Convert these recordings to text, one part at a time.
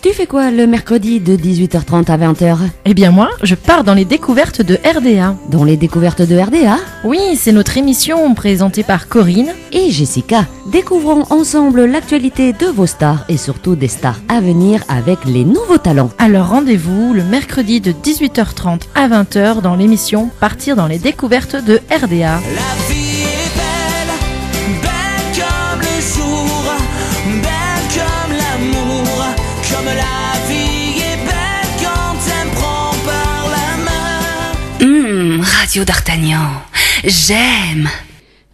Tu fais quoi le mercredi de 18h30 à 20h? Eh bien moi, je pars dans les découvertes de RDA. Dans les découvertes de RDA? Oui, c'est notre émission présentée par Corinne et Jessica. Découvrons ensemble l'actualité de vos stars et surtout des stars à venir avec les nouveaux talents. Alors rendez-vous le mercredi de 18h30 à 20h dans l'émission Partir dans les découvertes de RDA. La vie est belle, belle comme le jour, belle comme l'amour, comme la vie est belle quand elle me prend par la main. Radio d'Artagnan, j'aime.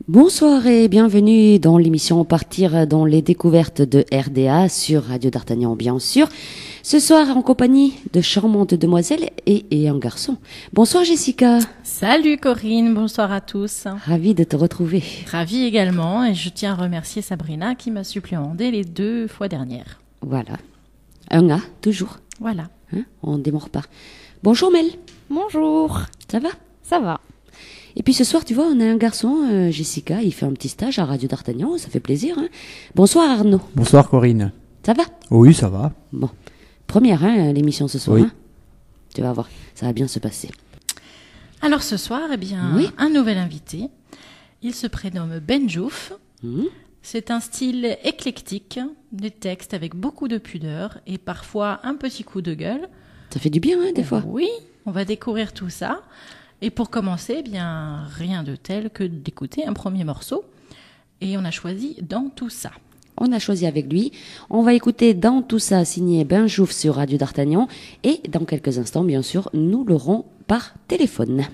Bonsoir et bienvenue dans l'émission Partir dans les découvertes de RDA sur Radio d'Artagnan bien sûr. Ce soir en compagnie de charmantes demoiselles et un garçon. Bonsoir Jessica. Salut Corinne, bonsoir à tous. Ravie de te retrouver. Ravie également et je tiens à remercier Sabrina qui m'a supplémenté les 2 fois dernières. Voilà. Un A, toujours. Voilà. Hein, on ne démord pas. Bonjour Mel. Bonjour. Ça va? Ça va. Et puis ce soir, tu vois, on a un garçon, Jessica, il fait un petit stage à Radio d'Artagnan, ça fait plaisir. Hein. Bonsoir Arnaud. Bonsoir Corinne. Ça va? Oui, ça va. Bon, première l'émission ce soir. Oui. Hein. Tu vas voir, ça va bien se passer. Alors ce soir, eh bien, oui. Un nouvel invité. Il se prénomme Benjouf. C'est un style éclectique, des textes avec beaucoup de pudeur et parfois un petit coup de gueule. Ça fait du bien, hein, des fois. Oui, on va découvrir tout ça. Et pour commencer, eh bien, rien de tel que d'écouter un premier morceau. Et on a choisi Dans tout ça. On a choisi avec lui. On va écouter Dans tout ça, signé Benjouf sur Radio d'Artagnan. Et dans quelques instants, bien sûr, nous l'aurons par téléphone.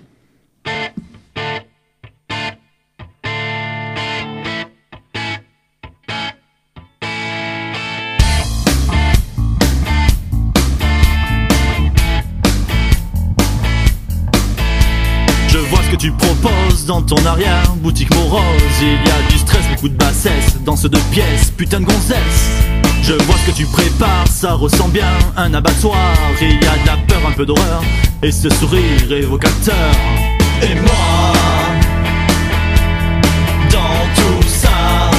Tu proposes dans ton arrière-boutique morose. Il y a du stress, beaucoup de bassesse dans ce 2 pièces, putain de gonzesse. Je vois ce que tu prépares, ça ressent bien un abattoir. Il y a de la peur, un peu d'horreur, et ce sourire évocateur. Et moi, dans tout ça,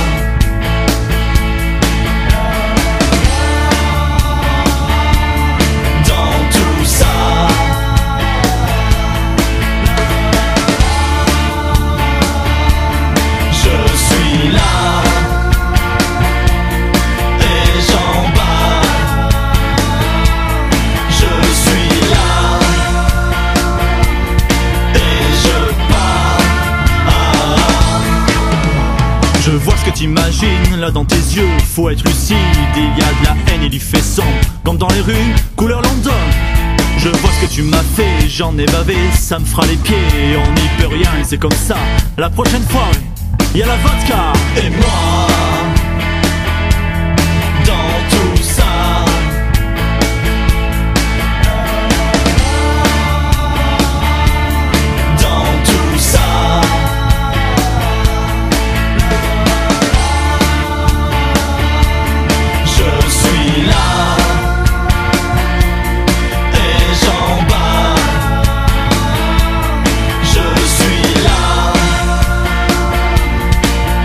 dans tout ça, je vois ce que t'imagines là dans tes yeux, faut être lucide. Il y a de la haine et du fait sombre, comme dans les rues, couleur London. Je vois ce que tu m'as fait, j'en ai bavé, ça me fera les pieds. On n'y peut rien et c'est comme ça, la prochaine fois, il y a la vodka. Et moi, dans tout ça, dans tout ça, je suis là et j'en bats. Je suis là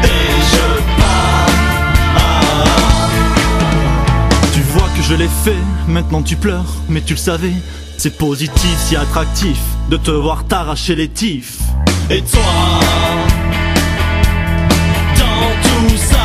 et je pars. Tu vois que je l'ai fait, maintenant tu pleures, mais tu le savais. C'est positif, si attractif de te voir t'arracher les tifs. Et toi, dans tout ça,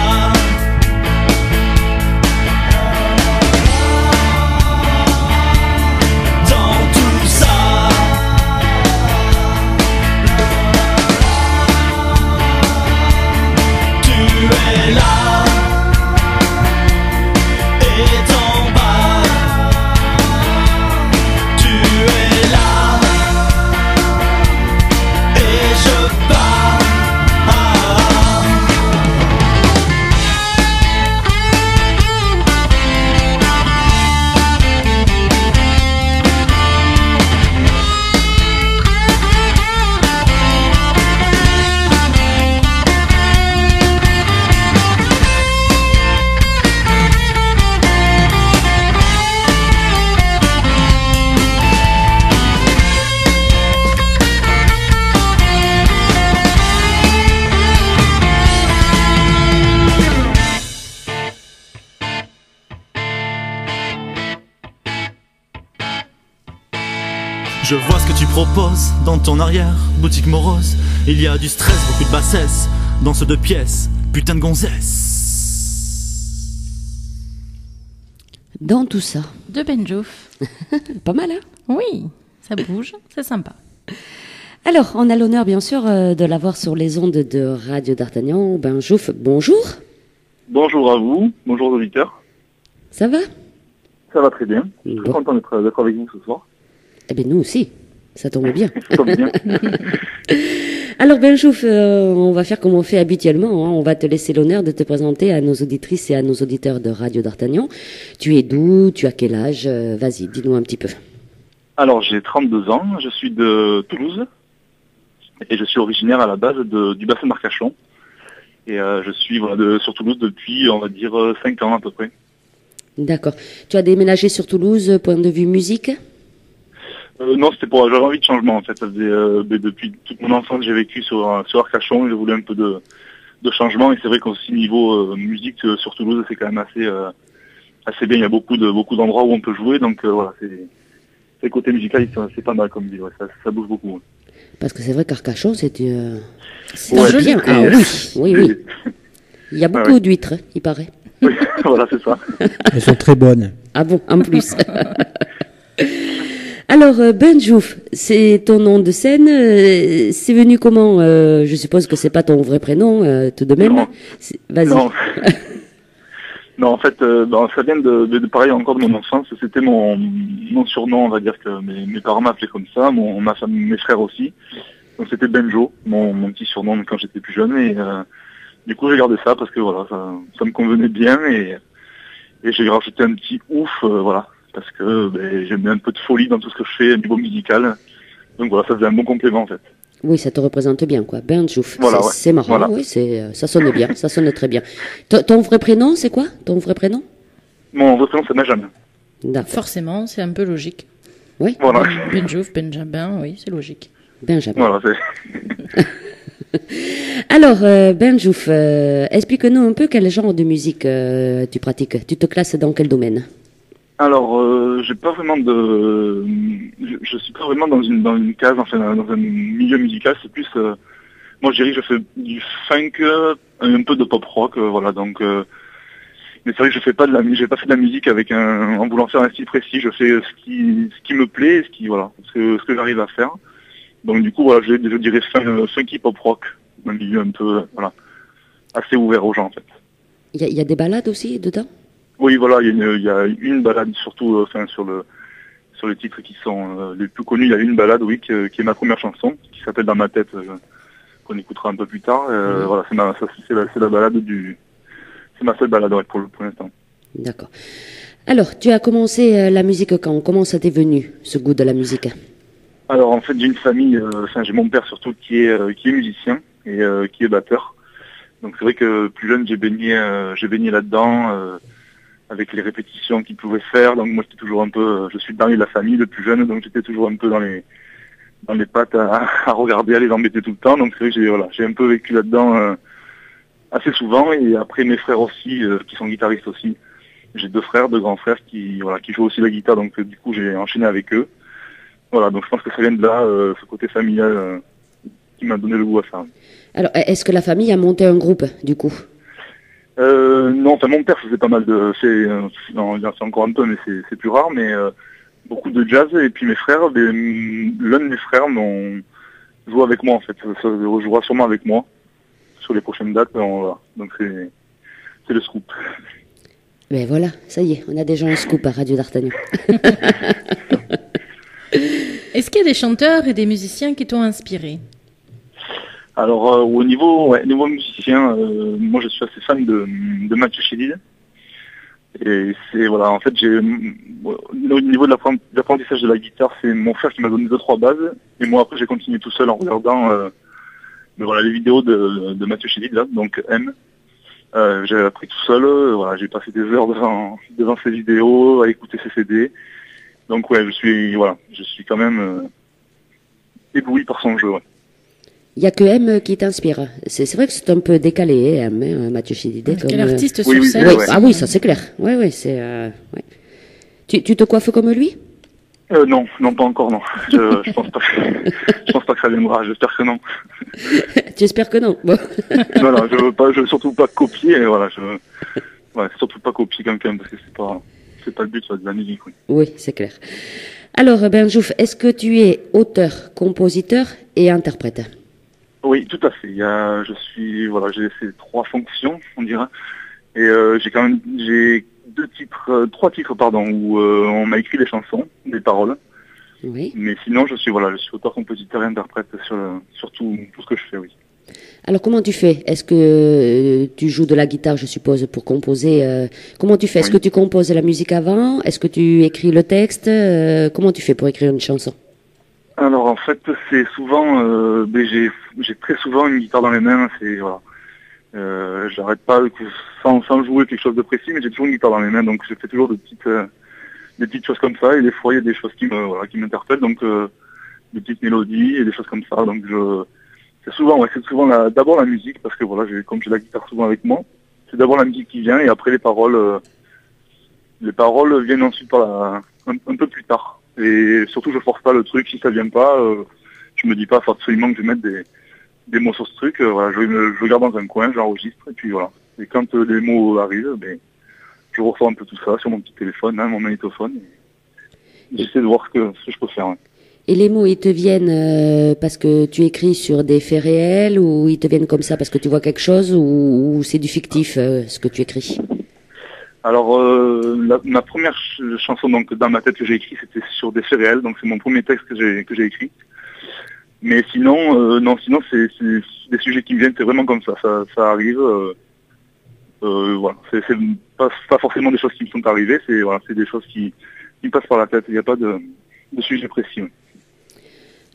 je pars. Je vois ce que tu proposes dans ton arrière, boutique morose. Il y a du stress, beaucoup de bassesse dans ce 2 pièces, putain de gonzesse. Dans tout ça. De Benjouf. Pas mal, hein? Oui, ça bouge, c'est sympa. Alors, on a l'honneur, bien sûr, de l'avoir sur les ondes de Radio d'Artagnan. Benjouf, bonjour. Bonjour à vous, bonjour aux auditeurs. Ça va? Ça va très bien. Je suis Bon. très content d'être avec vous ce soir. Eh bien, nous aussi. Ça tombe bien. Ça tombe bien. Alors, Benjouf, on va faire comme on fait habituellement. Hein. On va te laisser l'honneur de te présenter à nos auditrices et à nos auditeurs de Radio d'Artagnan. Tu es d'où? Tu as quel âge? Vas-y, dis-nous un petit peu. Alors, j'ai 32 ans, je suis de Toulouse et je suis originaire à la base du bassin d'Arcachon. Et je suis sur Toulouse depuis, on va dire, 5 ans à peu près. D'accord. Tu as déménagé sur Toulouse, point de vue musique? Non, j'avais envie de changement en fait. Ça faisait, depuis toute mon enfance, j'ai vécu sur Arcachon et je voulais un peu de changement. Et c'est vrai qu'aussi niveau musique sur Toulouse, c'est quand même assez bien. Il y a beaucoup d'endroits où on peut jouer, donc voilà, c'est côté musical, c'est pas mal comme ville. Ouais, ça bouge beaucoup. Ouais. Parce que c'est vrai qu'Arcachon, c'est Ouais, bien. c'est- Ah oui. Il y a beaucoup d'huîtres, il paraît. Oui, voilà, c'est ça. Elles sont très bonnes. Ah bon, en plus. Alors, Benjouf, c'est ton nom de scène. C'est venu comment? Je suppose que c'est pas ton vrai prénom, tout de même. Non. Vas-y. Non. Non, en fait, ça vient de pareil encore de mon enfance. C'était mon surnom, on va dire que mes parents m'appelaient comme ça, mes frères aussi. Donc c'était Benjo, mon petit surnom quand j'étais plus jeune. Et du coup, j'ai gardé ça parce que voilà, ça me convenait bien et j'ai rajouté un petit ouf, voilà, parce que j'aime bien un peu de folie dans tout ce que je fais au niveau musical. Donc voilà, ça faisait un bon complément en fait. Oui, ça te représente bien, quoi. Benjouf. Voilà, ouais. C'est marrant, Voilà. oui, ça sonne bien, ça sonne très bien. Ton vrai prénom, c'est quoi? Ton vrai prénom? Mon vrai prénom c'est Benjamin. D'accord. Forcément, c'est un peu logique. Oui, Voilà. Benjouf, Benjamin, oui, c'est logique. Benjamin. Voilà, c'est... Alors, Benjouf, explique-nous un peu quel genre de musique tu pratiques. Tu te classes dans quel domaine? Alors, j'ai pas vraiment je suis pas vraiment dans une case, enfin dans un milieu musical. C'est plus, moi je dirais que je fais du funk, un peu de pop rock, voilà. Donc, mais c'est vrai que j'ai pas fait de la musique en voulant faire un style précis. Je fais ce qui me plaît, ce que j'arrive à faire. Donc du coup, voilà, je dirais funky pop rock, un milieu un peu, voilà, assez ouvert aux gens en fait. Il y a des ballades aussi dedans? Oui, voilà, il y a une balade surtout, sur les titres qui sont les plus connus. Il y a une balade, oui, qui est ma première chanson, qui s'appelle Dans ma tête, qu'on écoutera un peu plus tard. Voilà, c'est la balade c'est ma seule balade ouais, pour l'instant. D'accord. Alors, tu as commencé la musique quand? Comment ça t'est venu, ce goût de la musique? Alors en fait, j'ai une famille, j'ai mon père surtout qui est musicien et qui est batteur. Donc c'est vrai que plus jeune, j'ai baigné là-dedans. Avec les répétitions qu'il pouvait faire, donc moi j'étais toujours un peu, je suis le dernier de la famille, le plus jeune, donc j'étais toujours un peu dans les pattes à regarder, à les embêter tout le temps, donc c'est vrai que j'ai un peu vécu là-dedans assez souvent, et après mes frères aussi, qui sont guitaristes aussi, j'ai deux grands frères qui jouent aussi la guitare, donc du coup j'ai enchaîné avec eux, voilà, donc je pense que ça vient de là, ce côté familial qui m'a donné le goût à ça. Alors, est-ce que la famille a monté un groupe, du coup? Non, enfin mon père faisait pas mal c'est encore un peu, mais c'est plus rare, mais beaucoup de jazz, et puis mes frères, l'un de mes frères joue avec moi en fait, ça jouera sûrement avec moi sur les prochaines dates, voilà. Donc c'est le scoop. Ben voilà, ça y est, on a déjà un scoop à Radio d'Artagnan. Est-ce qu'il y a des chanteurs et des musiciens qui t'ont inspiré? Alors au niveau musicien, moi je suis assez fan de Mathieu Chédid. Et c'est voilà, en fait au niveau de l'apprentissage de la guitare, c'est mon frère qui m'a donné 2-3 bases, et moi après j'ai continué tout seul en regardant les vidéos de Mathieu Chédid là, donc M. J'ai appris tout seul, voilà, j'ai passé des heures devant ses vidéos, à écouter ses CD. Donc ouais, je suis quand même ébloui par son jeu. Ouais. Il n'y a que M qui t'inspire. C'est vrai que c'est un peu décalé, M, Mathieu Chédid. Quel artiste oui, sur scène Oui, ouais. ah oui, ça c'est clair. Oui, c'est. Ouais. Tu te coiffes comme lui? Non, non, pas encore, non. Je pense pas je pense pas que ça viendra, j'espère que non. Tu espères que non? Bon. Voilà, je veux surtout pas copier, voilà, surtout pas copier quelqu'un, parce que c'est pas le but, ça, de la musique, oui. Oui, c'est clair. Alors, Benjouf, est-ce que tu es auteur, compositeur et interprète? Oui, tout à fait. J'ai ces 3 fonctions, on dirait. Et j'ai trois titres, pardon, où on m'a écrit des chansons, des paroles. Oui. Mais sinon, je suis auteur, compositeur et interprète sur tout ce que je fais, oui. Alors, comment tu fais? Est-ce que tu joues de la guitare, je suppose, pour composer? Comment tu fais? Est-ce que tu composes la musique avant? Est-ce que tu écris le texte? Comment tu fais pour écrire une chanson? Alors, en fait, c'est souvent, j'ai très souvent une guitare dans les mains, j'arrête pas sans jouer quelque chose de précis, mais j'ai toujours une guitare dans les mains, donc je fais toujours des petites choses comme ça, et des fois il y a des choses qui m'interpellent, donc des petites mélodies et des choses comme ça. Donc c'est souvent d'abord la musique, parce que comme j'ai la guitare souvent avec moi, c'est d'abord la musique qui vient, et après les paroles viennent ensuite un peu plus tard. Et surtout je force pas le truc, si ça vient pas, je me dis pas absolument que je vais mettre des mots sur ce truc, je garde dans un coin, j'enregistre, et puis voilà. Et quand les mots arrivent, je ressors un peu tout ça sur mon petit téléphone, mon magnétophone, et j'essaie de voir ce que je peux faire. Ouais. Et les mots, ils te viennent parce que tu écris sur des faits réels, ou ils te viennent comme ça parce que tu vois quelque chose, ou c'est du fictif, ce que tu écris? Alors, ma première chanson, donc, dans ma tête que j'ai écrit, c'était sur des faits réels, donc c'est mon premier texte que j'ai écrit. Mais sinon, sinon c'est des sujets qui me viennent, c'est vraiment comme ça arrive. Voilà, c'est pas forcément des choses qui me sont arrivées, c'est des choses qui me passent par la tête. Il n'y a pas de sujet précis. Oui.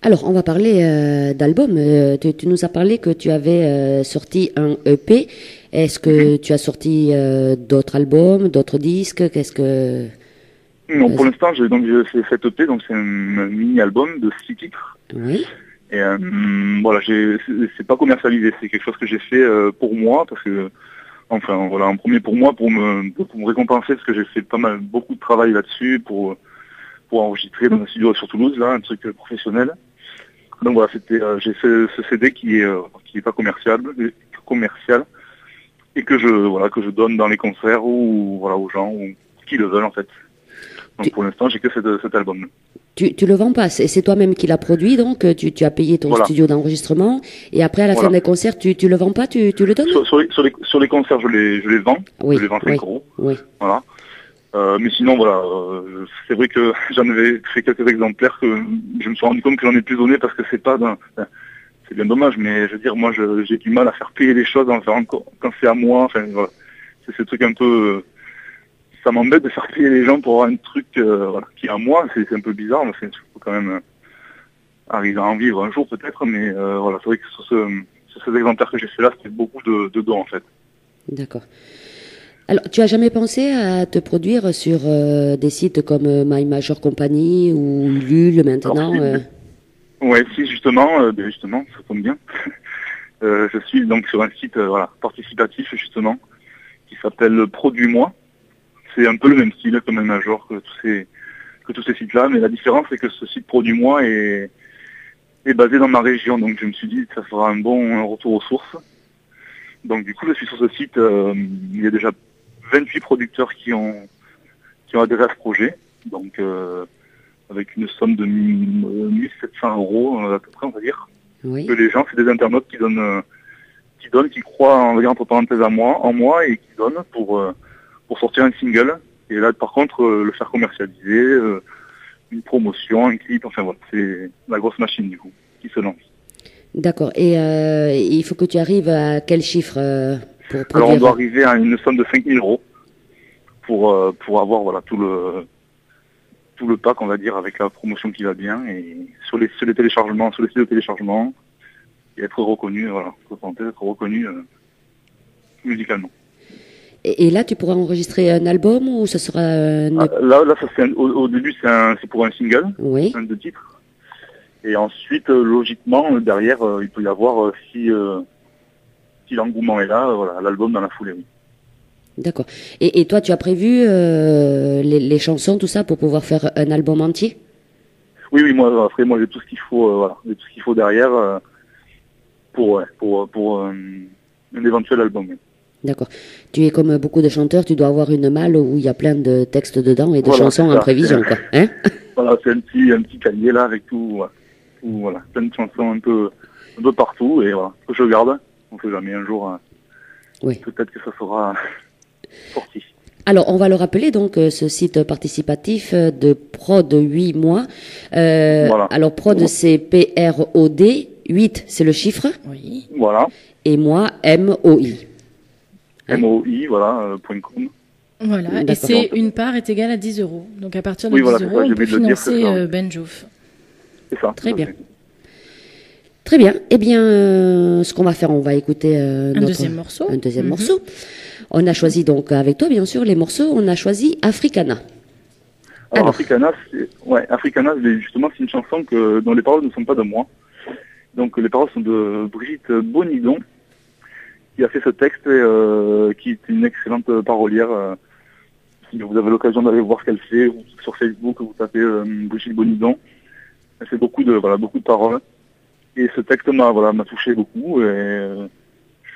Alors, on va parler d'album. Tu nous as parlé que tu avais sorti un EP. Est-ce que tu as sorti d'autres albums, d'autres disques? Qu'est-ce que... Non, pour l'instant, j'ai fait cet EP, donc c'est un mini-album de 6 titres. Oui. Et c'est pas commercialisé, c'est quelque chose que j'ai fait pour moi, parce que, en premier pour moi, pour me récompenser, parce que j'ai fait beaucoup de travail là-dessus pour enregistrer dans un studio sur Toulouse, là, un truc professionnel. Donc voilà, j'ai fait ce CD qui est pas commercial, et que je donne dans les concerts ou aux gens qui le veulent en fait. Donc pour l'instant, j'ai que cet album. Tu le vends pas, c'est toi-même qui l'as produit, donc tu as payé ton studio d'enregistrement, et après à la fin des concerts, tu le vends pas, tu le donnes? Sur les concerts, je les vends, oui, je les vends 5 €. Oui. Voilà. Mais sinon, c'est vrai que j'en avais fait quelques exemplaires que je me suis rendu compte que j'en ai plus donné, parce que c'est bien dommage, mais je veux dire, moi j'ai du mal à faire payer les choses quand c'est à moi, enfin voilà. C'est ce truc un peu... ça m'embête de faire payer les gens pour avoir un truc qui est à moi, c'est un peu bizarre, mais il faut quand même arriver à en vivre un jour peut-être, mais c'est vrai que sur ces exemplaires que j'ai fait là, c'était beaucoup de dons en fait. D'accord. Alors, tu as jamais pensé à te produire sur des sites comme My Major Company ou Ulule maintenant? Ouais, si justement, ça tombe bien. Je suis donc sur un site participatif justement qui s'appelle Produis-moi. C'est un peu le même style que My Major, que tous ces sites-là, mais la différence c'est que ce site Produis-moi est basé dans ma région, donc je me suis dit que ça fera un bon retour aux sources. Donc du coup, je suis sur ce site. Il y a déjà 28 producteurs qui ont adhéré à ce projet, donc avec une somme de 1700 € à peu près, on va dire. Oui. Que les gens, c'est des internautes qui croient, on va dire entre parenthèses, en moi, et qui donnent pour sortir un single. Et là, par contre, le faire commercialiser, une promotion, un clip, enfin voilà, c'est la grosse machine du coup qui se lance. D'accord. Et il faut que tu arrives à quel chiffre pour produire? Alors on doit arriver à une somme de 5000 € pour avoir tout le pack, on va dire, avec la promotion qui va bien, et sur les téléchargements, sur les sites de téléchargement, et être reconnu, musicalement. Et là, tu pourras enregistrer un album, ou ce sera là, ça c'est au début, c'est pour un single, oui, un 2 titres. Et ensuite, logiquement, derrière, il peut y avoir, si l'engouement est là, l'album dans la foulée, oui. D'accord. Et toi, tu as prévu les chansons, tout ça, pour pouvoir faire un album entier? Oui, moi j'ai tout ce qu'il faut, voilà, j'ai tout ce qu'il faut derrière pour un éventuel album. D'accord. Tu es comme beaucoup de chanteurs, tu dois avoir une malle où il y a plein de textes dedans et de Voilà, chansons c'est en ça. prévision, quoi. Hein? Voilà, c'est un petit cahier là avec tout, voilà, plein de chansons un peu partout et voilà, que je garde. On sait jamais un jour, Oui. peut-être que ça sera sorti. Alors, on va le rappeler, donc, ce site participatif de Prod 8 mois. Voilà. Alors, Prod, c'est P-R-O-D, 8, c'est le chiffre, Oui. Voilà, et moi, M-O-I. MOI, voilà, .com. Voilà. Et D'accord. c'est une part est égale à 10 €. Donc à partir de Oui, 10 voilà, c'est €, ça, j'ai on peut oublié de le dire, financer c'est ça, oui. Benjouf. C'est ça. Très tout à bien. fait. Très bien. Eh bien, ce qu'on va faire, on va écouter Un deuxième morceau. Un deuxième Mhm. morceau. On a choisi donc avec toi, bien sûr, les morceaux. On a choisi Africana. Alors Africana, Africana, justement, c'est une chanson dont les paroles ne sont pas de moi. Donc les paroles sont de Brigitte Bonidon, qui a fait ce texte et qui est une excellente parolière. Si vous avez l'occasion d'aller voir ce qu'elle fait, ou sur Facebook, vous tapez Brigitte Bonidon. Elle fait beaucoup de paroles. Et ce texte m'a touché beaucoup et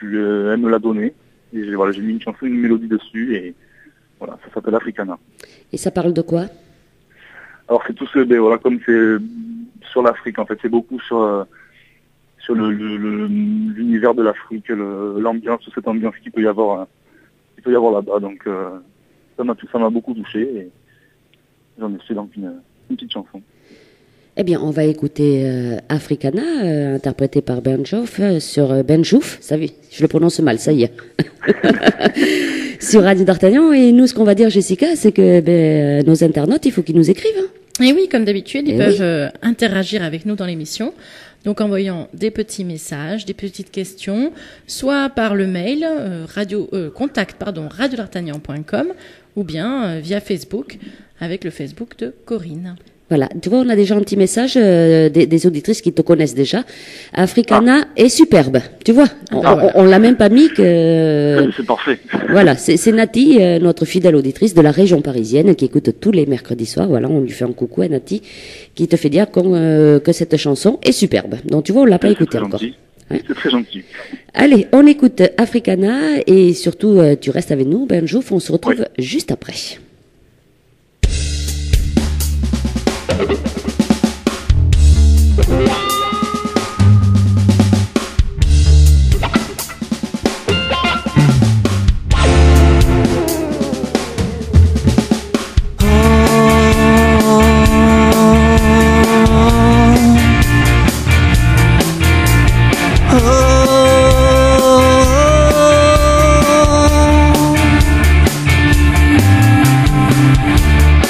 elle me l'a donné. Et j'ai mis une chanson, une mélodie dessus et voilà, ça s'appelle Africana. Et ça parle de quoi? Alors c'est tout comme c'est sur l'Afrique en fait, c'est beaucoup sur l'univers de l'Afrique, l'ambiance, cette ambiance qu'il peut y avoir là-bas. Donc ça m'a beaucoup touché et j'en ai fait donc une petite chanson. Eh bien, on va écouter Africana, interprété par Benjouf, sur Benjouf, ça y est, je le prononce mal, ça y est, sur Radio d'Artagnan. Et nous, ce qu'on va dire, Jessica, c'est que nos internautes, il faut qu'ils nous écrivent. Hein. Et oui, comme d'habitude, ils Eh peuvent interagir avec nous dans l'émission. Donc, envoyant des petits messages, des petites questions, soit par le mail, radio-d'artagnan.com, ou bien via Facebook, avec le Facebook de Corinne. Voilà, tu vois, on a déjà un petit message des auditrices qui te connaissent déjà. Africana est superbe, tu vois. On l'a même pas mis que... C'est parfait. Voilà, c'est Nati, notre fidèle auditrice de la région parisienne, qui écoute tous les mercredis soirs. Voilà, on lui fait un coucou à Nati, qui te fait dire que cette chanson est superbe. Donc tu vois, on l'a pas écoutée encore. Gentil. Hein? C'est très gentil. Allez, on écoute Africana et surtout, tu restes avec nous, Benjouf. On se retrouve juste après.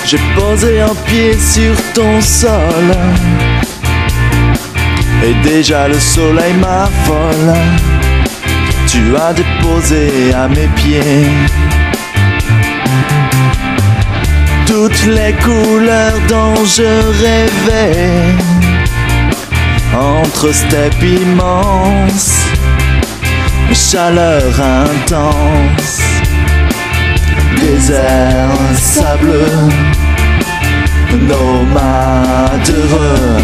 J'ai posé un pied sur ton sol et déjà le soleil m'affole. Tu as déposé à mes pieds toutes les couleurs dont je rêvais, entre steppes immenses, chaleur intense, désert sableux, nomade heureux.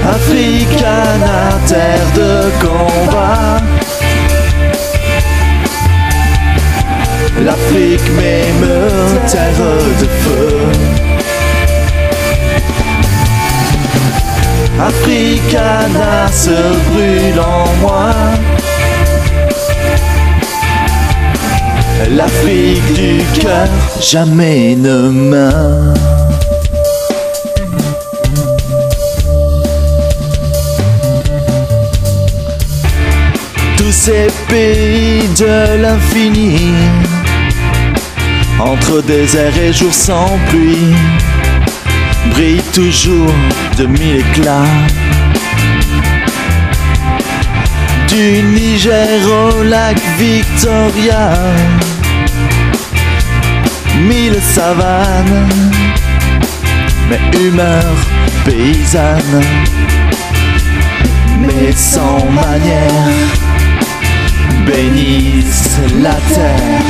Africana, terre de combat, l'Afrique m'émeut, terre de feu. Africana se brûle en moi, l'Afrique du cœur, jamais ne meurt. Tous ces pays de l'infini, entre désert et jour sans pluie, brillent toujours de mille éclats. Du Niger au lac Victoria, mille savanes, mais humeur paysanne, mais sans manière, bénissent la terre.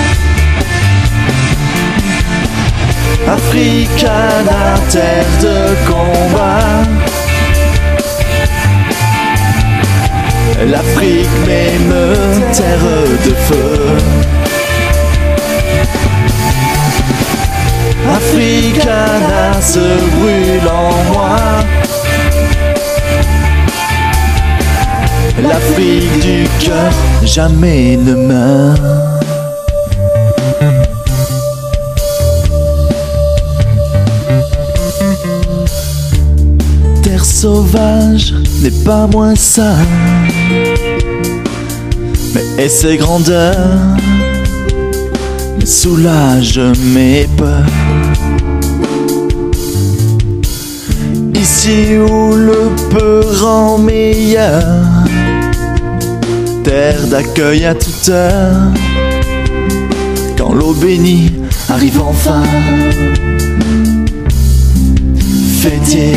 Africana, terre de combat. L'Afrique m'aime, terre de feu. Africana se brûle en moi. L'Afrique du cœur jamais ne meurt. Terre sauvage n'est pas moins sage, mais ses grandeurs me soulagent mes peurs. Ici où le peu rend meilleur, terre d'accueil à toute heure. Quand l'eau bénie arrive enfin, fêter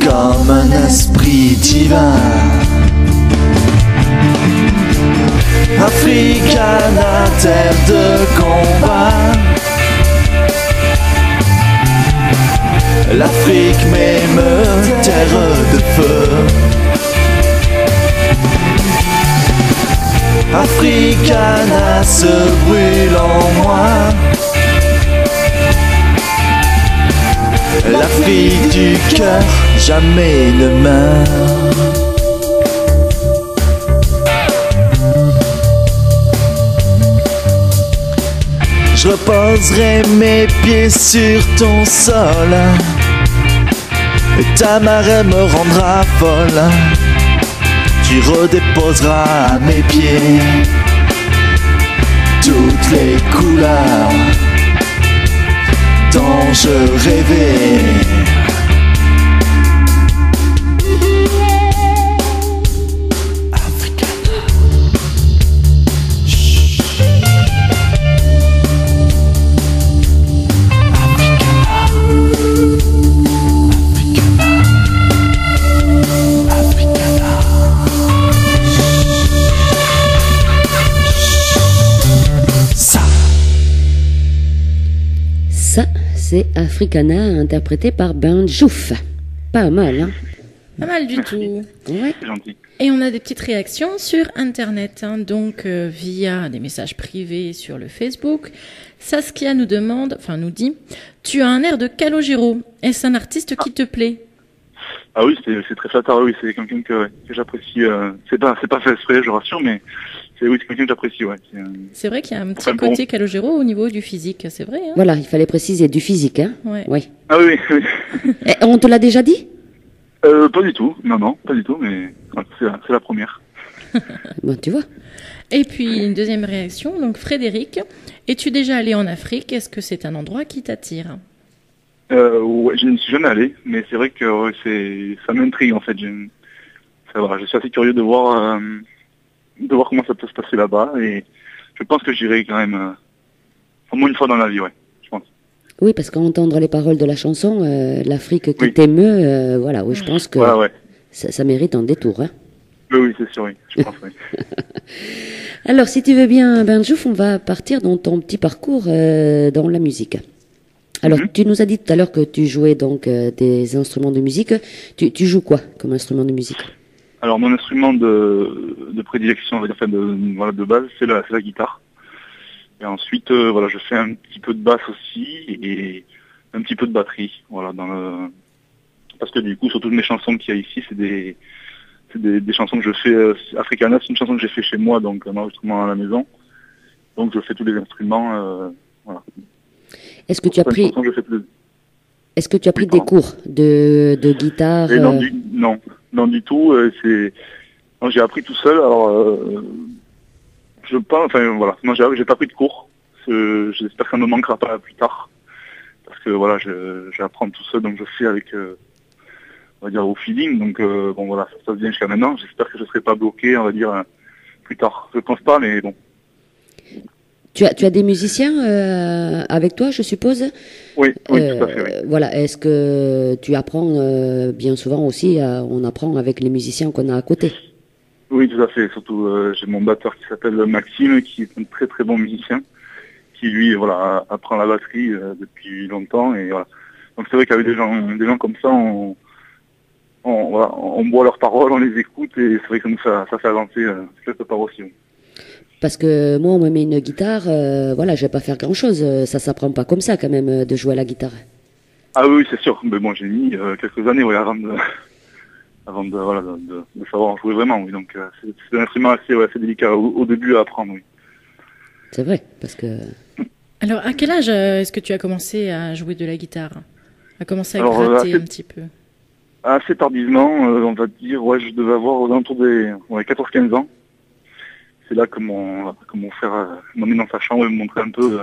comme un esprit divin. Africana, terre de combat. L'Afrique m'aime, terre de feu. Africana se brûle en moi. L'Afrique du cœur jamais ne meurt. Je reposerai mes pieds sur ton sol, et ta marée me rendra folle. Tu redéposeras à mes pieds toutes les couleurs dont je rêvais. Ça, c'est Africana, interprété par Ben Jouf. Pas mal, hein? Pas mal du tout. Ouais. C'est gentil. Et on a des petites réactions sur Internet, hein, donc via des messages privés sur le Facebook. Saskia nous demande, enfin nous dit, tu as un air de Calogero. Est-ce un artiste qui te plaît? Ah oui, c'est très flatteur, oui, c'est quelqu'un que j'apprécie. C'est pas fait exprès, je rassure, mais c'est quelqu'un que j'apprécie, ouais. C'est vrai qu'il y a un petit côté Calogero au niveau du physique, c'est vrai, hein? Voilà, il fallait préciser du physique, hein? Ouais. Oui. Ah oui, oui. Et on te l'a déjà dit? Pas du tout, non, pas du tout, mais c'est la première. Bon, tu vois. Et puis une deuxième réaction, donc Frédéric, es-tu déjà allé en Afrique? Est-ce que c'est un endroit qui t'attire? Ouais, je ne suis jamais allé, mais c'est vrai que ouais, ça m'intrigue en fait. Je suis assez curieux de voir comment ça peut se passer là-bas, et je pense que j'irai quand même au moins une fois dans la vie, ouais, je pense. Oui, parce qu'entendre les paroles de la chanson, l'Afrique qui Oui. t'émeut, voilà, oui, je pense que Voilà, ouais. ça mérite un détour, hein. Oui, c'est sûr, oui, je pense, oui. Alors, si tu veux bien, Benjouf, on va partir dans ton petit parcours dans la musique. Alors, tu nous as dit tout à l'heure que tu jouais donc des instruments de musique. Tu joues quoi comme instrument de musique? Alors, mon instrument de prédilection, on va dire, enfin, de base, c'est la guitare. Et ensuite, voilà, je fais un petit peu de basse aussi et un petit peu de batterie, voilà, parce que du coup, sur toutes mes chansons qu'il y a ici, c'est des chansons que je fais. Africana, c'est une chanson que j'ai fait chez moi, donc un enregistrement à la maison. Donc, je fais tous les instruments, voilà. Est-ce que tu as pris des cours de guitare? Non, du tout. Non, j'ai appris tout seul. Alors, je pense, enfin voilà. Non, j'ai pas pris de cours. J'espère que ça ne me manquera pas plus tard, parce que voilà, j'apprends tout seul, donc je fais avec, on va dire, au feeling. Donc bon voilà, ça se passe bien jusqu'à maintenant. J'espère que je serai pas bloqué, on va dire, plus tard. Je pense pas, mais bon. Tu as des musiciens avec toi, je suppose? Oui, tout à fait, oui. Voilà, est-ce que tu apprends bien souvent aussi, on apprend avec les musiciens qu'on a à côté? Oui, tout à fait. Surtout, j'ai mon batteur qui s'appelle Maxime, qui est un très très bon musicien, qui lui, voilà, apprend la batterie depuis longtemps, et voilà. Donc c'est vrai qu'avec des gens comme ça, on boit leurs paroles, on les écoute, et c'est vrai que nous, ça fait avancer quelque part aussi. Oui. Parce que moi, on me met une guitare, voilà, je vais pas faire grand-chose. Ça s'apprend pas comme ça, quand même, de jouer à la guitare. Ah oui, c'est sûr. Mais bon, j'ai mis quelques années, oui, avant de savoir jouer vraiment, oui. Donc c'est un instrument assez délicat au début à apprendre, oui. C'est vrai, parce que... Alors, à quel âge est-ce que tu as commencé à jouer de la guitare? À commencer à gratter un petit peu? Assez tardivement, on va dire, ouais, je devais avoir aux alentours des 14-15 ans. C'est là que mon frère m'a mis dans sa chambre et me montrait un peu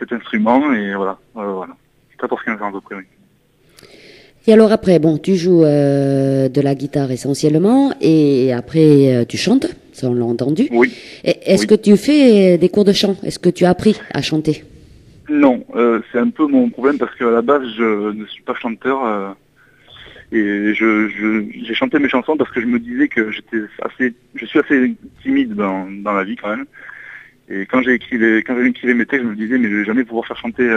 cet instrument, et voilà. 14-15 ans à peu près, oui. Et alors après, bon, tu joues de la guitare essentiellement, et après tu chantes, ça on l'a entendu. Oui. Est-ce que tu fais des cours de chant? Est-ce que tu as appris à chanter? Non, c'est un peu mon problème parce qu'à la base je ne suis pas chanteur, et j'ai chanté mes chansons parce que je me disais que je suis assez timide dans la vie quand même. Et quand j'écrivais mes textes, je me disais mais je vais jamais pouvoir faire chanter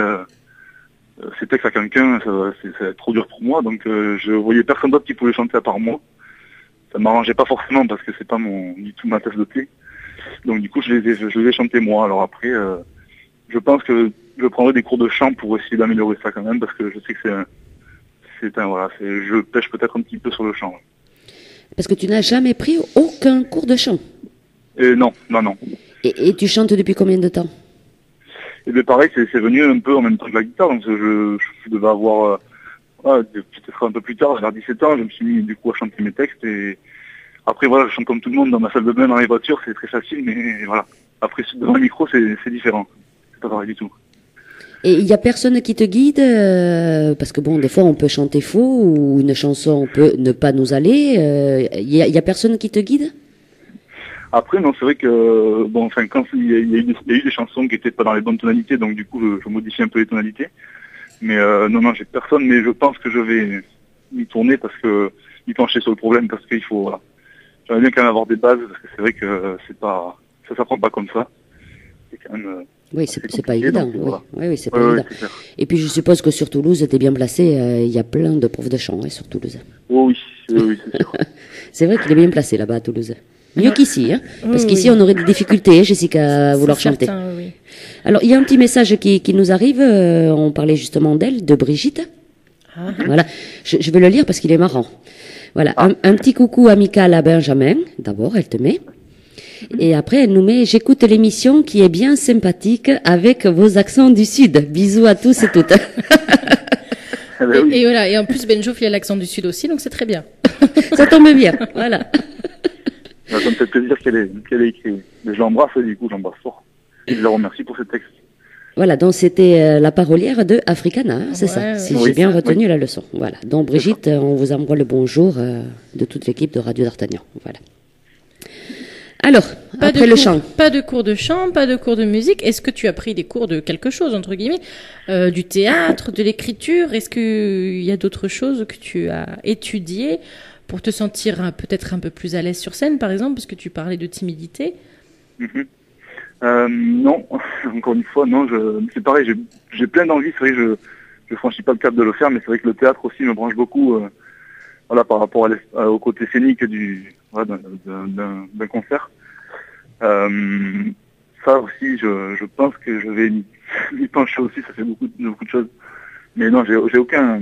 ces textes à quelqu'un, ça va être trop dur pour moi, donc je voyais personne d'autre qui pouvait chanter à part moi. Ça m'arrangeait pas forcément parce que c'est pas du tout ma tasse de thé. Donc du coup je les ai chantés moi. Alors après je pense que je prendrai des cours de chant pour essayer d'améliorer ça quand même, parce que je sais que je pêche peut-être un petit peu sur le chant. Parce que tu n'as jamais pris aucun cours de chant? Non. Et tu chantes depuis combien de temps? Et bien pareil, c'est venu un peu en même temps que la guitare, donc je devais avoir, peut-être un peu plus tard, vers 17 ans, je me suis mis du coup à chanter mes textes, et après voilà, je chante comme tout le monde dans ma salle de bain, dans les voitures, c'est très facile, mais voilà. Après, devant le micro, c'est différent. C'est pas pareil du tout. Et il y a personne qui te guide, parce que bon, des fois on peut chanter faux, ou une chanson peut ne pas nous aller, il y a personne qui te guide? Après, non, c'est vrai que, bon, enfin, quand il y a eu des chansons qui étaient pas dans les bonnes tonalités, donc du coup, je modifie un peu les tonalités. Mais non, j'ai personne, mais je pense que je vais m'y tourner m'y pencher sur le problème, parce qu'il faut, voilà. J'aimerais bien quand même avoir des bases, parce que c'est vrai que ça s'apprend pas comme ça. C'est quand même, oui, c'est pas évident. Donc, oui. Voilà. Oui, c'est pas évident. C'est Et puis je suppose que sur Toulouse, t'es bien placé, il y a plein de profs de chant sur Toulouse. Oh oui, c'est sûr. C'est vrai qu'il est bien placé là-bas à Toulouse. Mieux qu'ici, hein, parce Oui, qu'ici on aurait des difficultés, Jessica, à vouloir chanter. Certain, oui. Alors il y a un petit message qui nous arrive, on parlait justement d'elle, de Brigitte. Voilà, je vais le lire parce qu'il est marrant. Voilà, un petit coucou amical à Benjamin, d'abord elle te met. Et après, elle nous met « J'écoute l'émission qui est bien sympathique avec vos accents du Sud. Bisous à tous et toutes. » Et voilà, et en plus, Benjo, il a l'accent du Sud aussi, donc c'est très bien. Ça tombe bien, voilà. Ça me fait plaisir qu'elle ait écrit. Mais je l'embrasse, du coup, j'embrasse fort. Et je la remercie pour ce texte. Voilà, donc c'était la parolière de Africana, hein, c'est ça, si j'ai bien retenu la leçon. Voilà, donc Brigitte, on vous envoie le bonjour de toute l'équipe de Radio d'Artagnan. Voilà. Alors, après le chant. Pas de cours de chant, pas de cours de musique. Est-ce que tu as pris des cours de quelque chose, entre guillemets, du théâtre, de l'écriture? Est-ce qu'il y a d'autres choses que tu as étudiées pour te sentir peut-être un peu plus à l'aise sur scène, par exemple, parce que tu parlais de timidité? Non, encore une fois, non. C'est pareil, j'ai plein d'envie. C'est vrai que je franchis pas le cap de le faire, mais c'est vrai que le théâtre aussi me branche beaucoup. Voilà, par rapport au côté scénique d'un concert. Ça aussi, je pense que je vais m'y pencher aussi. Ça fait beaucoup de choses. Mais non, j'ai aucun.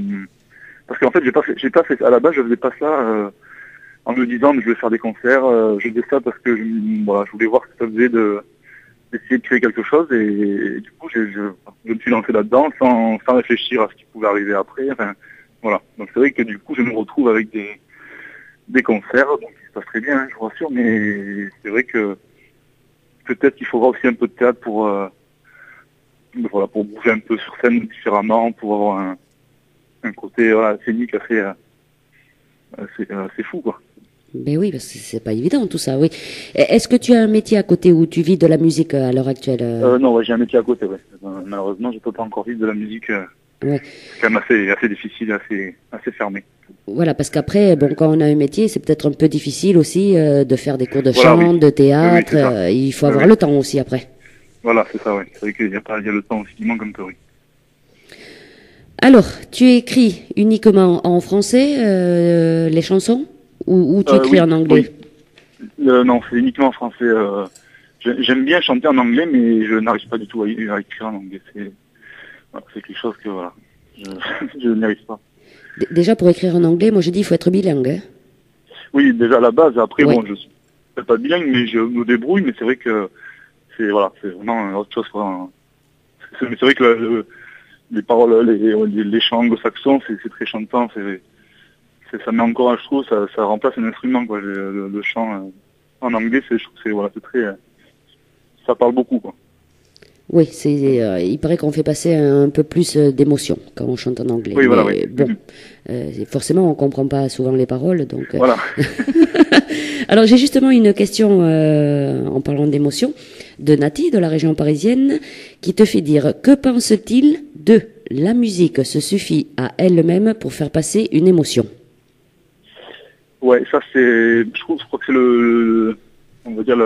Parce qu'en fait, j'ai pas fait. À la base, je faisais pas ça en me disant, mais je vais faire des concerts. Je faisais ça parce que je voulais voir ce que ça faisait d'essayer de créer quelque chose. Et du coup, je me suis lancé là-dedans sans réfléchir à ce qui pouvait arriver après. Enfin, voilà. Donc c'est vrai que du coup, je me retrouve avec des concerts, donc ça se passe très bien, je vous rassure, mais c'est vrai que peut-être qu'il faudra aussi un peu de théâtre pour bouger un peu sur scène différemment, pour avoir un côté scénique assez fou, quoi. Ben oui, parce que c'est pas évident tout ça, oui. Est-ce que tu as un métier à côté où tu vis de la musique à l'heure actuelle? Non, j'ai un métier à côté, ouais. Malheureusement, je peux pas encore vivre de la musique. Ouais. C'est quand même assez difficile, assez fermé. Voilà, parce qu'après, bon, quand on a un métier, c'est peut-être un peu difficile aussi de faire des cours de chant, de théâtre. Oui, il faut avoir le temps aussi après. Voilà, c'est ça, ouais. C'est vrai qu'il y a le temps aussi qui manque un peu, oui. Alors, tu écris uniquement en français les chansons ou tu écris Oui, en anglais? oui. Non, c'est uniquement en français. J'aime bien chanter en anglais, mais je n'arrive pas du tout à écrire en anglais. C'est quelque chose que, voilà, je n'y arrive pas. Déjà, pour écrire en anglais, moi je dis il faut être bilingue. Hein. Oui, déjà à la base. Après, Ouais. bon, je suis pas bilingue, mais je me débrouille. Mais c'est vrai que c'est vraiment autre chose, quoi. C'est vrai que les paroles, les chants anglo-saxons, c'est très chantant. Ça met encore, je trouve, ça remplace un instrument, quoi. Le chant en anglais, je trouve, c'est très, ça parle beaucoup, quoi. Oui, il paraît qu'on fait passer un peu plus d'émotion quand on chante en anglais. Oui, voilà, Mais oui. bon, forcément, on comprend pas souvent les paroles, donc. Voilà. Alors, j'ai justement une question en parlant d'émotion de Nati, de la région parisienne, qui te fait dire que pense-t-il de la musique se suffit à elle-même pour faire passer une émotion? Ouais, ça je crois que c'est on va dire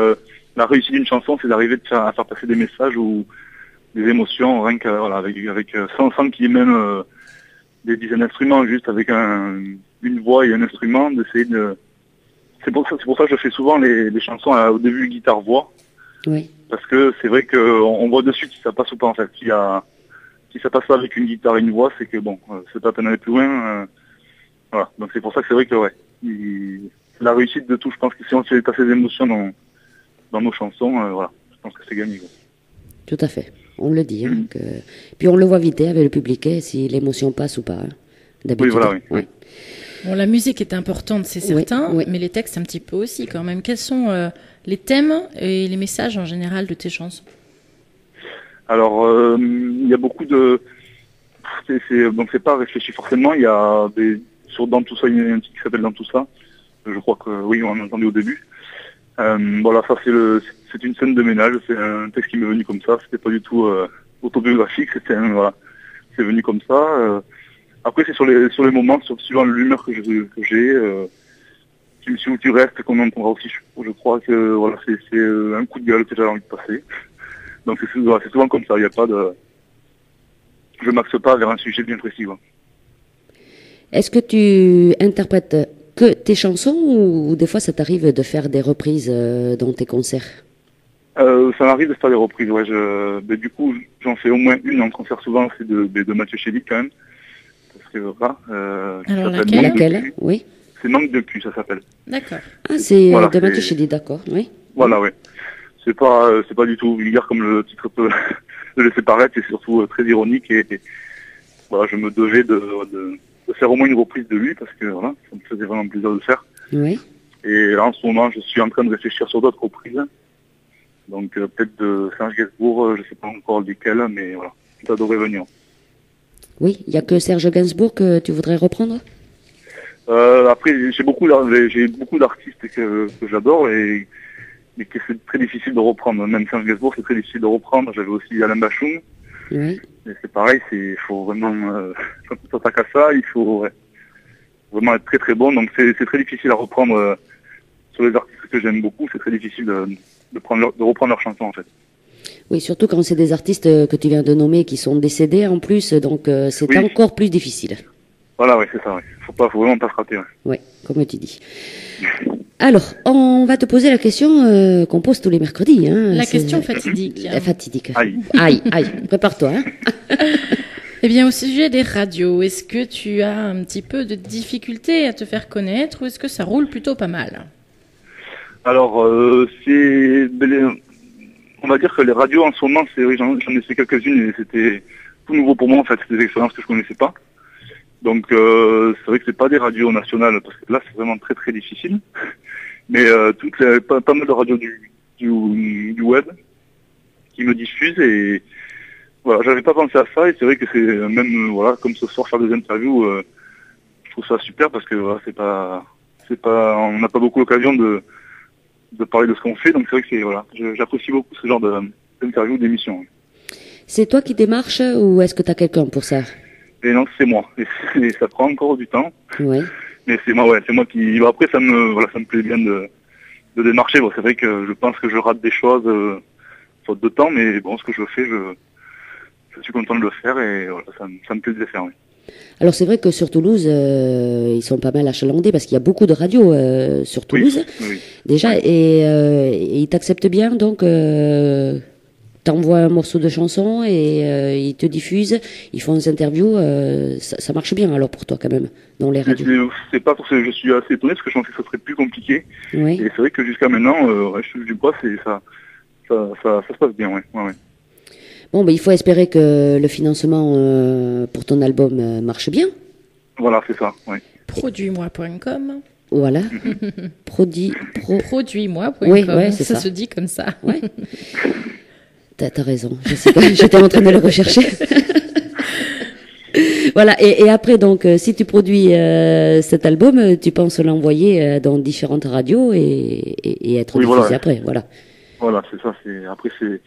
la réussite d'une chanson, c'est d'arriver à faire passer des messages ou des émotions, rien que, voilà, sans qu'il y ait même des dizaines d'instruments, juste avec une voix et un instrument, d'essayer de. C'est pour ça que je fais souvent les chansons au début guitare-voix, Oui. parce que c'est vrai qu'on voit de suite si ça passe ou pas en fait. Si ça passe pas avec une guitare et une voix, c'est que bon, c'est pas à peine d'aller plus loin. Voilà. Donc c'est pour ça que c'est vrai que ouais, la réussite de tout, je pense que si on fait passer des émotions dans nos chansons, voilà, je pense que c'est gagné, quoi. Tout à fait. On le dit. Hein, Puis on le voit vite avec le public, si l'émotion passe ou pas. Hein, d'habitude. Oui, voilà, oui. Ouais. Bon, la musique est importante, c'est certain, oui. mais les textes un petit peu aussi quand même. Quels sont les thèmes et les messages en général de tes chansons? Alors, il y a beaucoup de. Donc c'est pas réfléchi forcément. Il y a Dans tout ça, il y a un titre qui s'appelle Dans tout ça. Je crois que oui, on l'a entendu au début. Voilà, ça c'est une scène de ménage. C'est un texte qui m'est venu comme ça. C'était pas du tout autobiographique. Voilà, c'est venu comme ça. Après, c'est sur les moments, suivant l'humeur que j'ai. Tu me suis où tu restes, qu'on entendra aussi. Je crois que voilà, c'est un coup de gueule que j'avais envie de passer. Donc c'est souvent comme ça. Il n'y a pas de. Je m'axe pas vers un sujet bien précis, quoi. Est-ce que tu interprètes que tes chansons ou des fois ça t'arrive de faire des reprises dans tes concerts? Ça m'arrive de faire des reprises, ouais. Mais du coup, j'en fais au moins une en concert souvent, c'est de Mathieu Chédid quand même. Parce que voilà. Alors laquelle? Oui. C'est Manque de cul, ça s'appelle. D'accord. Ah, c'est voilà, de Mathieu Chédid, d'accord, oui. Voilà, ouais. C'est pas du tout vulgaire comme le titre peut le laisser paraître, c'est surtout très ironique et voilà, je me devais de faire au moins une reprise de lui parce que voilà, ça me faisait vraiment plaisir de le faire. Oui. Et là, en ce moment, je suis en train de réfléchir sur d'autres reprises. Donc peut-être de Serge Gainsbourg, je sais pas encore lesquelles, mais voilà, ça devrait venir. Oui, il n'y a que Serge Gainsbourg que tu voudrais reprendre? Après, j'ai beaucoup d'artistes que j'adore mais que c'est très difficile de reprendre. Même Serge Gainsbourg, c'est très difficile de reprendre. J'avais aussi Alain Bachung. Oui. Et c'est pareil, il faut vraiment quand on s'attaque à ça, il faut vraiment être très très bon. Donc c'est très difficile à reprendre sur les artistes que j'aime beaucoup. C'est très difficile de reprendre leurs chansons en fait. Oui, surtout quand c'est des artistes que tu viens de nommer qui sont décédés en plus, donc c'est Oui. encore plus difficile. Voilà, oui, c'est ça. Ouais. Faut vraiment pas se rater. Ouais. Oui, comme tu dis. Alors, on va te poser la question qu'on pose tous les mercredis. Hein. La question fatidique. Fatidique. Aïe. Aïe, prépare-toi. Hein. Eh bien, au sujet des radios, est-ce que tu as un petit peu de difficulté à te faire connaître ou est-ce que ça roule plutôt pas mal? Alors, on va dire que les radios en ce moment, j'en ai fait quelques-unes et c'était tout nouveau pour moi en fait. C'était des expériences que je connaissais pas. Donc c'est vrai que c'est pas des radios nationales parce que là c'est vraiment très très difficile. Mais pas mal de radios du web qui me diffusent et voilà, j'avais pas pensé à ça et c'est vrai que c'est même voilà comme ce soir faire des interviews, je trouve ça super parce que voilà, on n'a pas beaucoup l'occasion de parler de ce qu'on fait, donc c'est vrai que voilà, j'apprécie beaucoup ce genre d'interview, d'émission. C'est toi qui démarches ou est-ce que tu as quelqu'un pour ça? Et non, c'est moi. Et ça prend encore du temps. Oui. Mais c'est moi qui. Bon, après, ça me plaît bien de démarcher. Bon, c'est vrai que je pense que je rate des choses faute de temps, mais bon, ce que je fais, je suis content de le faire et voilà, ça me plaît de le faire. Oui. Alors c'est vrai que sur Toulouse, ils sont pas mal achalandés parce qu'il y a beaucoup de radios sur Toulouse Oui. déjà et ils t'acceptent bien, donc t'envoies un morceau de chanson et ils te diffusent, ils font des interviews, ça marche bien alors pour toi quand même dans les radios. C'est pas pour ça que je suis assez étonné parce que je pensais que ce serait plus compliqué. Oui. Et c'est vrai que jusqu'à maintenant, je touche du bois, ça se passe bien, ouais. Bon, ben il faut espérer que le financement pour ton album marche bien. Voilà, c'est ça, ouais. Produis-moi.com. Voilà. Produis-moi.com. Oui, ouais, c'est ça. Se dit comme ça. Ouais. T'as raison, Jessica. J'étais en train de le rechercher. Voilà. Et après, donc, si tu produis cet album, tu penses l'envoyer dans différentes radios et être diffusé voilà. après. Voilà. Voilà, c'est ça. Après, c'est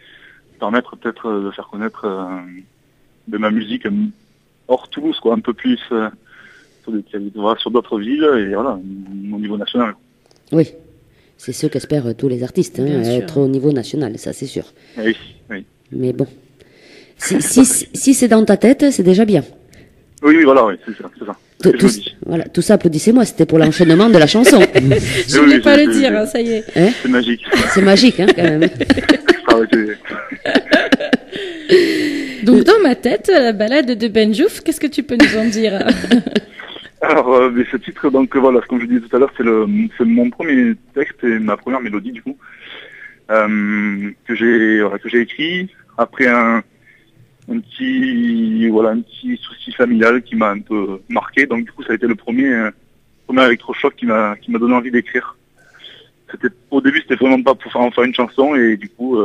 permettre peut-être de faire connaître de ma musique hors Toulouse, quoi, un peu plus sur d'autres villes et voilà, au niveau national. Oui, c'est ce qu'espèrent tous les artistes, être au niveau national, ça c'est sûr. Oui. Mais bon, si c'est dans ta tête, c'est déjà bien. Oui, voilà, oui, c'est ça. Voilà, tout ça, applaudissez-moi, c'était pour l'enchaînement de la chanson. Je voulais pas le dire, hein, ça y est. Hein, c'est magique. C'est magique, hein, quand même. Donc, dans ma tête, la balade de Benjouf, qu'est-ce que tu peux nous en dire? Alors, ce titre, donc voilà, comme je disais tout à l'heure, c'est mon premier texte et ma première mélodie, du coup, que j'ai écrit après un petit souci familial qui m'a un peu marqué. Donc du coup, ça a été le premier électrochoc qui m'a donné envie d'écrire. Au début, c'était vraiment pas pour en faire une chanson et du coup,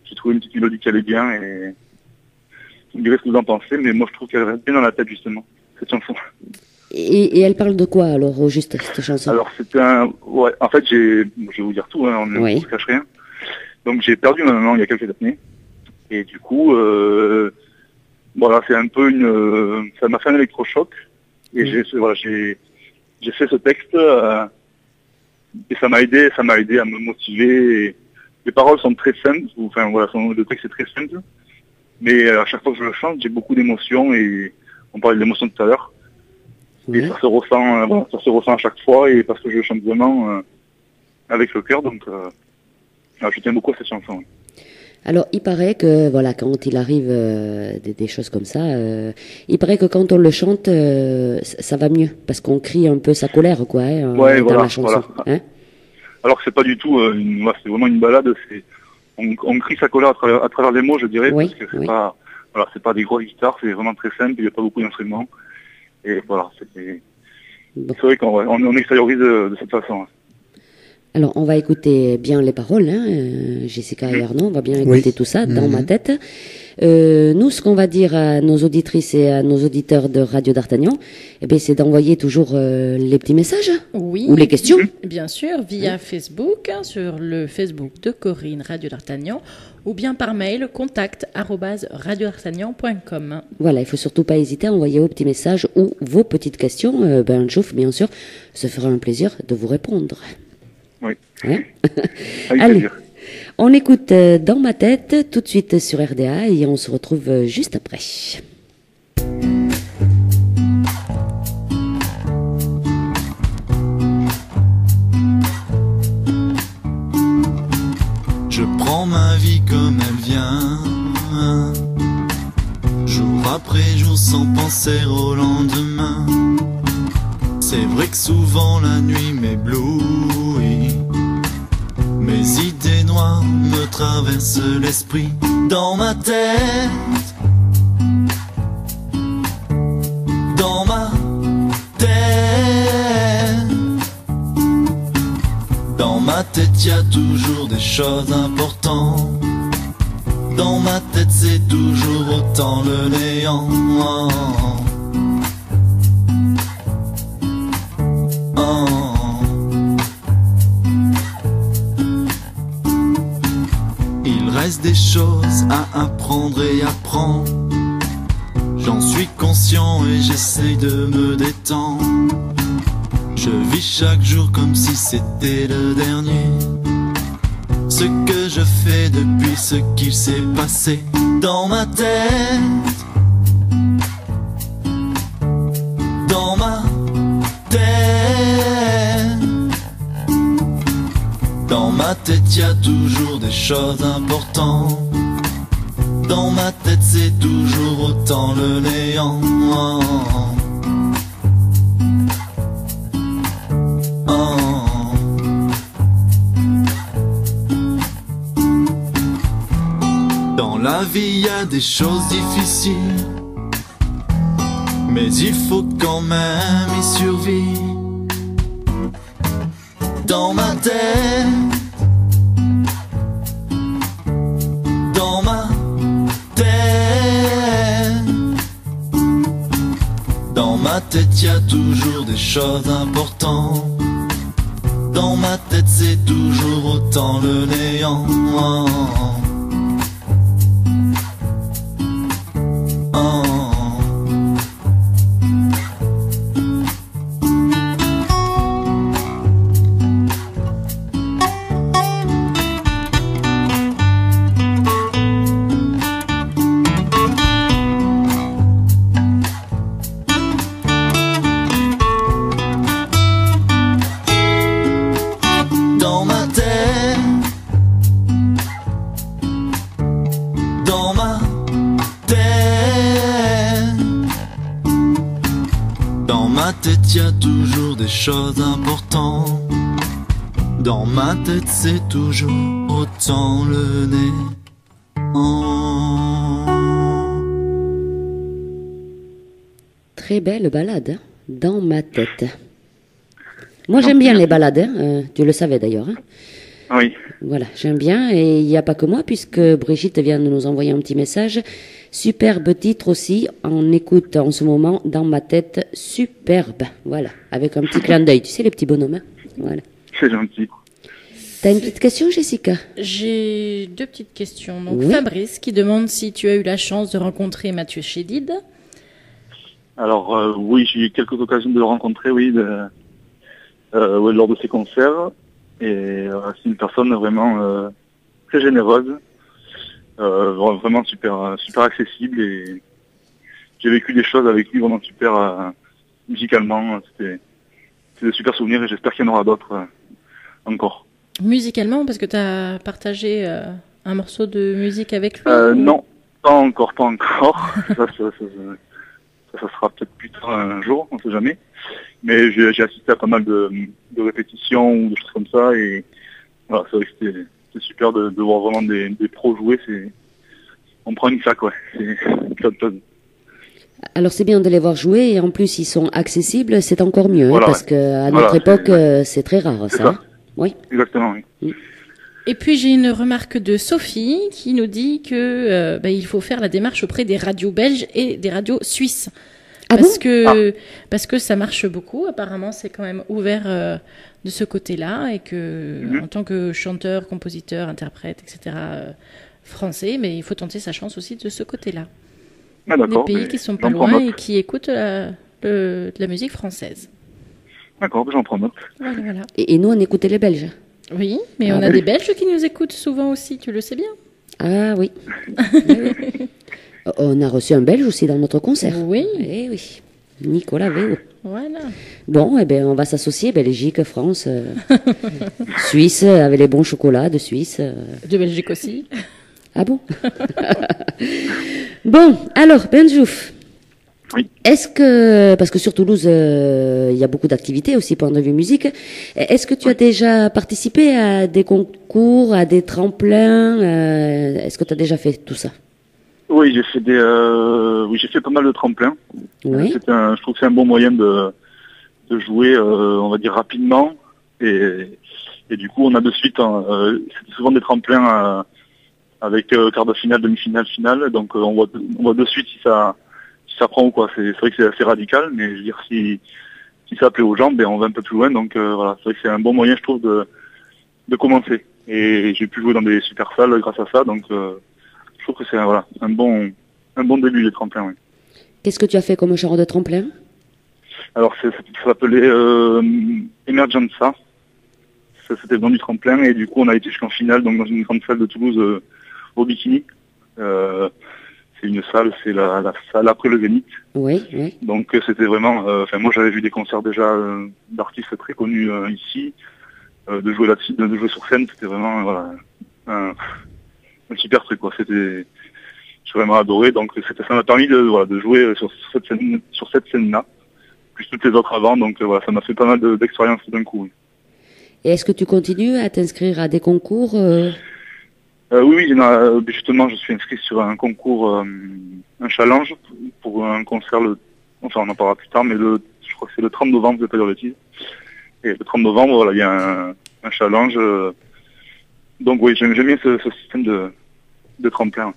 j'ai trouvé une petite mélodie qui allait bien et vous me direz ce que vous en pensez, mais moi je trouve qu'elle reste bien dans la tête justement, cette chanson. Et elle parle de quoi alors au juste cette chanson? Alors en fait je vais vous dire tout, on ne se cache rien. Donc j'ai perdu ma maman il y a quelques années et du coup voilà, c'est un peu ça m'a fait un électrochoc et j'ai fait ce texte et ça m'a aidé à me motiver. Les paroles sont très simples, enfin voilà, le texte est très simple, mais à chaque fois que je le chante, j'ai beaucoup d'émotions et on parlait d'émotions tout à l'heure. Et ça se ressent à chaque fois et parce que je le chante vraiment avec le cœur, donc je tiens beaucoup à cette chanson. Alors, il paraît que, voilà, quand il arrive des choses comme ça, il paraît que quand on le chante, ça va mieux, parce qu'on crie un peu sa colère, quoi, dans la chanson. Voilà. Hein, alors que c'est pas du tout, c'est vraiment une balade, on crie sa colère à travers les mots, je dirais, parce que c'est pas des grosses guitares, c'est vraiment très simple, il n'y a pas beaucoup d'instruments. Et voilà, c'est vrai qu'on extériorise de cette façon. Hein. Alors, on va écouter bien les paroles, Jessica et Arnaud, on va bien écouter tout ça dans ma tête. Nous, ce qu'on va dire à nos auditrices et à nos auditeurs de Radio d'Artagnan, c'est d'envoyer toujours les petits messages ou les questions. Bien sûr, via Facebook, sur le Facebook de Corinne Radio d'Artagnan, ou bien par mail, contact@radiodartagnan.com. Voilà, il faut surtout pas hésiter à envoyer vos petits messages ou vos petites questions. Benjouf, bien sûr, se fera un plaisir de vous répondre. Oui. Hein Allez, on écoute Dans ma tête tout de suite sur RDA et on se retrouve juste après. Je prends ma vie comme elle vient, jour après jour sans penser au lendemain. C'est vrai que souvent la nuit m'éblouit, mes idées noires me traversent l'esprit. Dans ma tête, dans ma tête, dans ma tête y a toujours des choses importantes. Dans ma tête c'est toujours autant le néant. Il reste des choses à apprendre et apprendre. J'en suis conscient et j'essaye de me détendre. Je vis chaque jour comme si c'était le dernier. ce que je fais depuis ce qu'il s'est passé dans ma tête. Dans ma tête. Dans ma tête, y a toujours des choses importantes. Dans ma tête, c'est toujours autant le néant. Dans la vie, y a des choses difficiles, mais il faut quand même y survivre. Dans ma tête, dans ma tête, dans ma tête, y a toujours des choses importantes. Dans ma tête, c'est toujours autant le néant. Y a toujours des choses importantes. Dans ma tête, c'est toujours autant le néant. Très belle balade, hein, dans ma tête. Moi, j'aime bien les balades, hein, tu le savais d'ailleurs. Hein. Oui. Voilà, j'aime bien, et il n'y a pas que moi, puisque Brigitte vient de nous envoyer un petit message. Superbe titre aussi, on écoute en ce moment dans ma tête, superbe, voilà, avec un petit clin d'œil, tu sais les petits bonhommes, hein, voilà. C'est gentil. T'as une petite question, Jessica? J'ai deux petites questions. Donc Oui. Fabrice qui demande si tu as eu la chance de rencontrer Mathieu Chédid. Alors oui, j'ai eu quelques occasions de le rencontrer, oui, ouais, lors de ses concerts. Et c'est une personne vraiment très généreuse, vraiment super accessible, et j'ai vécu des choses avec lui vraiment super musicalement. C'était de super souvenirs, et j'espère qu'il y en aura d'autres encore. Musicalement, parce que tu as partagé un morceau de musique avec lui Non, pas encore. ça sera peut-être plus tard un jour, on sait jamais. Mais j'ai assisté à pas mal de répétitions ou de choses comme ça, et voilà, c'est vrai que c'était super de voir vraiment des pros jouer. On prend une claque, ouais. C'est autre chose. Alors c'est bien de les voir jouer, et en plus ils sont accessibles, c'est encore mieux, Voilà, hein, parce ouais. qu'à Voilà, notre époque, c'est c'est très rare, c'est ça. ça. Hein. Oui. Exactement, oui. Et puis j'ai une remarque de Sophie qui nous dit que il faut faire la démarche auprès des radios belges et des radios suisses. Ah parce bon que ça marche beaucoup. Apparemment, c'est quand même ouvert de ce côté-là, et que en tant que chanteur, compositeur, interprète, etc. Français, mais il faut tenter sa chance aussi de ce côté-là. Ah, Des d'accord. pays mais qui sont pas j'en prends loin et note. qui écoutent de la musique française. D'accord, j'en prends note. Voilà, voilà. Et nous, on écoutait les Belges. Oui, mais on a des Belges qui nous écoutent souvent aussi, tu le sais bien. Ah oui. Oui. On a reçu un Belge aussi dans notre concert. Oui. Eh oui. Nicolas Véo. Voilà. Bon, eh ben, on va s'associer, Belgique, France, Suisse, avec les bons chocolats de Suisse. De Belgique aussi. Ah bon? Bon, alors, Benjouf. Oui. Est-ce que, parce que sur Toulouse, il y a beaucoup d'activités aussi pour de vue musique, est-ce que tu as déjà participé à des concours, à des tremplins, est-ce que tu as déjà fait tout ça? Oui, j'ai fait pas mal de tremplins. Oui. Je trouve que c'est un bon moyen de jouer, on va dire rapidement, et du coup on a de suite, c'est souvent des tremplins avec quart de finale, demi-finale, finale, donc on voit de suite si ça prend ou quoi. C'est vrai que c'est assez radical, mais je veux dire si ça plaît aux gens, ben on va un peu plus loin, donc voilà, c'est vrai que c'est un bon moyen, je trouve, de commencer. Et j'ai pu jouer dans des super salles grâce à ça, donc je trouve que c'est un bon début des tremplins. Oui. Qu'est-ce que tu as fait comme genre de tremplin? Alors ça s'appelait Emergenza. ça c'était dans du tremplin et du coup on a été jusqu'en finale donc dans une grande salle de Toulouse au Bikini. C'est une salle, c'est la salle après le Zénith. Oui, oui. Donc c'était vraiment, moi j'avais vu des concerts déjà d'artistes très connus ici, de jouer là-dessus, de jouer sur scène, c'était vraiment voilà un super truc quoi. J'ai vraiment adoré. Donc ça m'a permis de jouer sur cette scène-là, plus toutes les autres avant. Donc voilà, ça m'a fait pas mal d'expériences d'un coup. Oui. Et est-ce que tu continues à t'inscrire à des concours Oui, justement, je suis inscrit sur un concours, un challenge pour un concert. Enfin, on en parlera plus tard, mais je crois que c'est le 30 novembre, je vais pas dire bêtise. Et le 30 novembre, voilà, il y a un challenge. Donc oui, j'aime bien ce système de tremplin.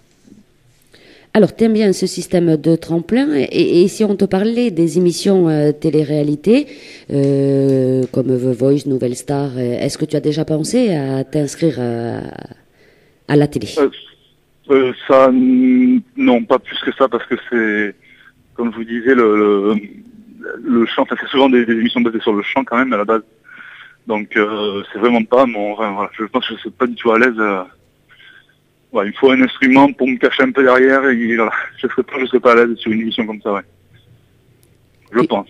Alors, t'aimes bien ce système de tremplin et si on te parlait des émissions télé-réalité comme The Voice, Nouvelle Star, est-ce que tu as déjà pensé à t'inscrire à la télé? Ça, non, pas plus que ça, parce que c'est, comme je vous disais, le chant, c'est souvent des émissions basées sur le chant quand même à la base. Donc c'est vraiment pas voilà, je pense que je suis pas du tout à l'aise. Il me faut un instrument pour me cacher un peu derrière et voilà, je serais pas à l'aise sur une émission comme ça, ouais. Je pense.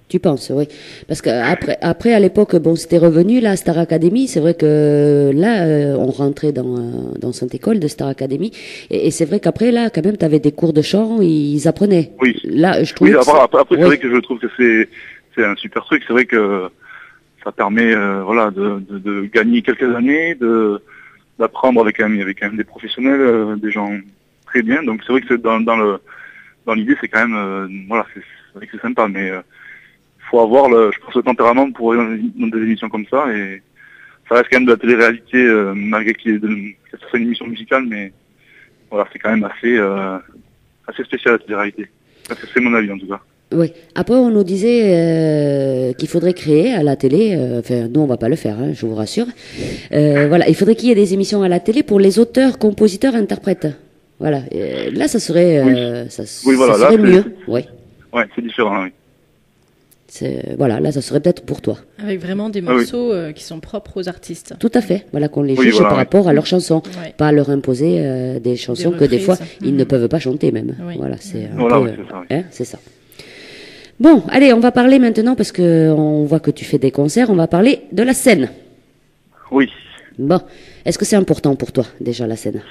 Tu penses, oui. Parce que après à l'époque, c'était revenu là, Star Academy. C'est vrai que là, on rentrait dans cette école de Star Academy, et c'est vrai qu'après là, quand même, t'avais des cours de chant, ils apprenaient. Oui. Là, je trouve. Oui, après c'est vrai que je trouve que c'est un super truc. C'est vrai que ça permet, de gagner quelques années, d'apprendre avec quand même des professionnels, des gens très bien. Donc c'est vrai que dans l'idée, c'est quand même, c'est vrai que c'est sympa, mais faut avoir je pense, le tempérament pour aller dans des émissions comme ça, et ça reste quand même de la télé-réalité, malgré que ce soit une émission musicale, mais voilà, c'est quand même assez spécial la télé-réalité. C'est mon avis en tout cas. Oui. Après, on nous disait qu'il faudrait créer à la télé, nous on va pas le faire, je vous rassure. Il faudrait qu'il y ait des émissions à la télé pour les auteurs, compositeurs, interprètes. Voilà. Là, ça serait, ça serait mieux. Oui. Ouais, c'est différent. Oui. Là, ça serait peut-être pour toi. Avec vraiment des morceaux qui sont propres aux artistes. Tout à fait. Voilà, qu'on les juge par rapport à leurs chansons, pas leur imposer des chansons que des fois ils ne peuvent pas chanter même. Oui. Voilà, c'est c'est ça. Bon, allez, on va parler maintenant, parce que on voit que tu fais des concerts, on va parler de la scène. Oui. Bon, est-ce que c'est important pour toi, déjà, la scène?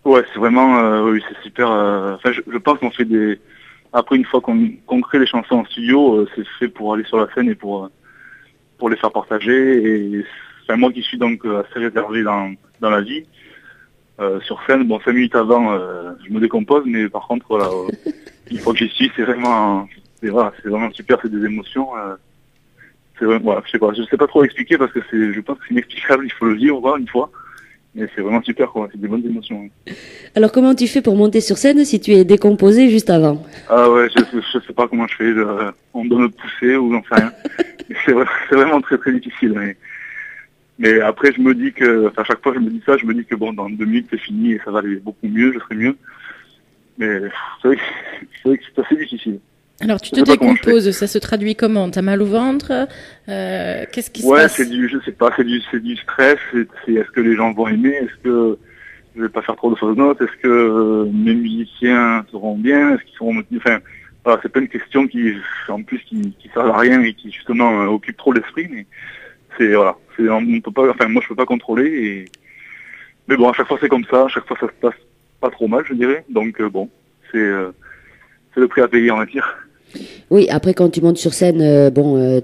Ouais, c'est vraiment, oui, c'est super. Je pense qu'on fait après, une fois qu'on crée les chansons en studio, c'est fait pour aller sur la scène et pour les faire partager. Et moi qui suis donc assez réservé dans la vie, sur scène, 5 minutes avant, je me décompose, mais par contre, voilà, une fois que j'y suis, c'est vraiment super, c'est des émotions. Je sais pas trop expliquer, parce que je pense que c'est inexplicable, il faut le vivre une fois. Mais c'est vraiment super, quoi. C'est des bonnes émotions. Alors, comment tu fais pour monter sur scène si tu es décomposé juste avant? Ah ouais, je sais pas comment je fais. On doit me pousser ou j'en sais rien. C'est vraiment très très difficile. Mais après, je me dis que, à chaque fois je me dis ça, je me dis que dans 2 minutes c'est fini et ça va aller beaucoup mieux, je serai mieux. Mais c'est vrai que c'est assez difficile. Alors tu te décomposes, ça se traduit comment? T'as mal au ventre? Qu'est-ce qui se passe? Je sais pas, c'est du stress. Est-ce que les gens vont aimer? Est-ce que je vais pas faire trop de fausses notes? Est-ce que mes musiciens seront bien? Est-ce qu'ils seront motivés? Enfin, voilà, c'est plein de questions qui servent à rien et qui justement occupent trop l'esprit. Mais on peut pas. Enfin, moi je peux pas contrôler. Mais bon, à chaque fois c'est comme ça. À chaque fois ça se passe pas trop mal, je dirais. Donc c'est le prix à payer, on va dire. Oui, après quand tu montes sur scène,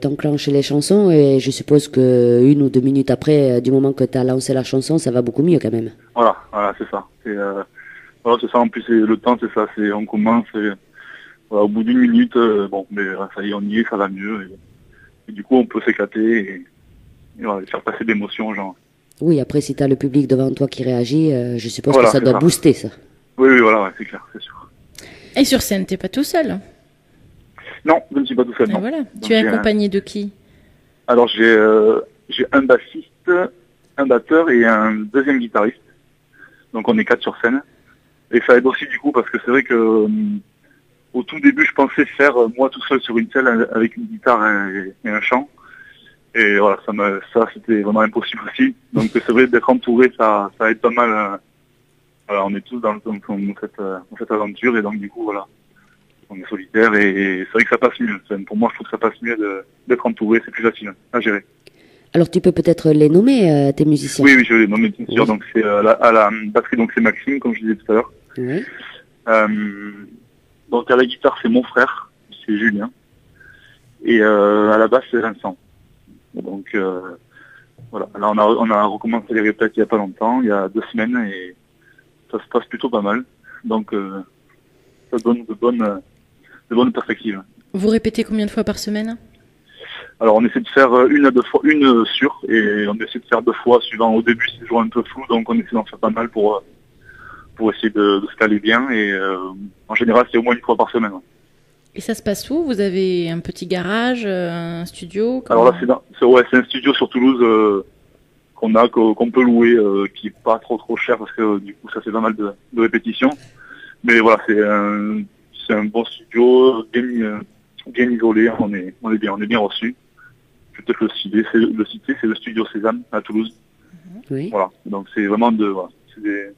t'enclenches les chansons et je suppose que 1 ou 2 minutes après, du moment que t'as lancé la chanson, ça va beaucoup mieux quand même. Voilà, c'est ça. C'est ça. En plus, le temps, c'est ça. On commence. Au bout d'1 minute, ça y est, on y est, ça va mieux. Et du coup, on peut s'éclater et faire passer d'émotions aux gens. Oui, après, si t'as le public devant toi qui réagit, je suppose que ça doit booster ça. Oui, voilà, c'est clair, c'est sûr. Et sur scène, t'es pas tout seul? Non, je ne suis pas tout seul. Et voilà. Tu es accompagné de qui? Alors j'ai un bassiste, un batteur et un deuxième guitariste. Donc on est 4 sur scène. Et ça aide aussi du coup, parce que c'est vrai que au tout début je pensais faire moi tout seul sur une scène avec une guitare et un chant. Et voilà, ça c'était vraiment impossible aussi. Donc c'est vrai d'être entouré, ça aide pas mal. Voilà, on est tous dans cette aventure et donc du coup voilà, on est solitaire et c'est vrai que ça passe mieux. Pour moi, je trouve que ça passe mieux d'être entouré, c'est plus facile à gérer. Alors tu peux peut-être les nommer, tes musiciens. Oui, je les nomme bien sûr. Donc c'est à la batterie, donc c'est Maxime, comme je disais tout à l'heure. Oui. Donc à la guitare, c'est mon frère, c'est Julien. Et à la basse, c'est Vincent. Donc voilà, là on a recommencé les répètes il y a pas longtemps, il y a 2 semaines, et ça se passe plutôt pas mal. Donc ça donne de bonnes perspectives. Vous répétez combien de fois par semaine? Alors on essaie de faire une à 2 fois, une sûre, et on essaie de faire 2 fois, suivant. Au début c'est toujours un peu flou, donc on essaie d'en faire pas mal pour essayer de se caler bien, et en général c'est au moins 1 fois par semaine. Et ça se passe où? Vous avez un petit garage, un studio? Alors là c'est un studio sur Toulouse qu'on peut louer, qui est pas trop cher parce que du coup ça fait pas mal de répétitions. Mais voilà, c'est un bon studio, bien isolé, on est bien reçu. Je vais peut-être le citer, c'est le studio Sésame à Toulouse. Oui. Voilà, donc c'est vraiment c'est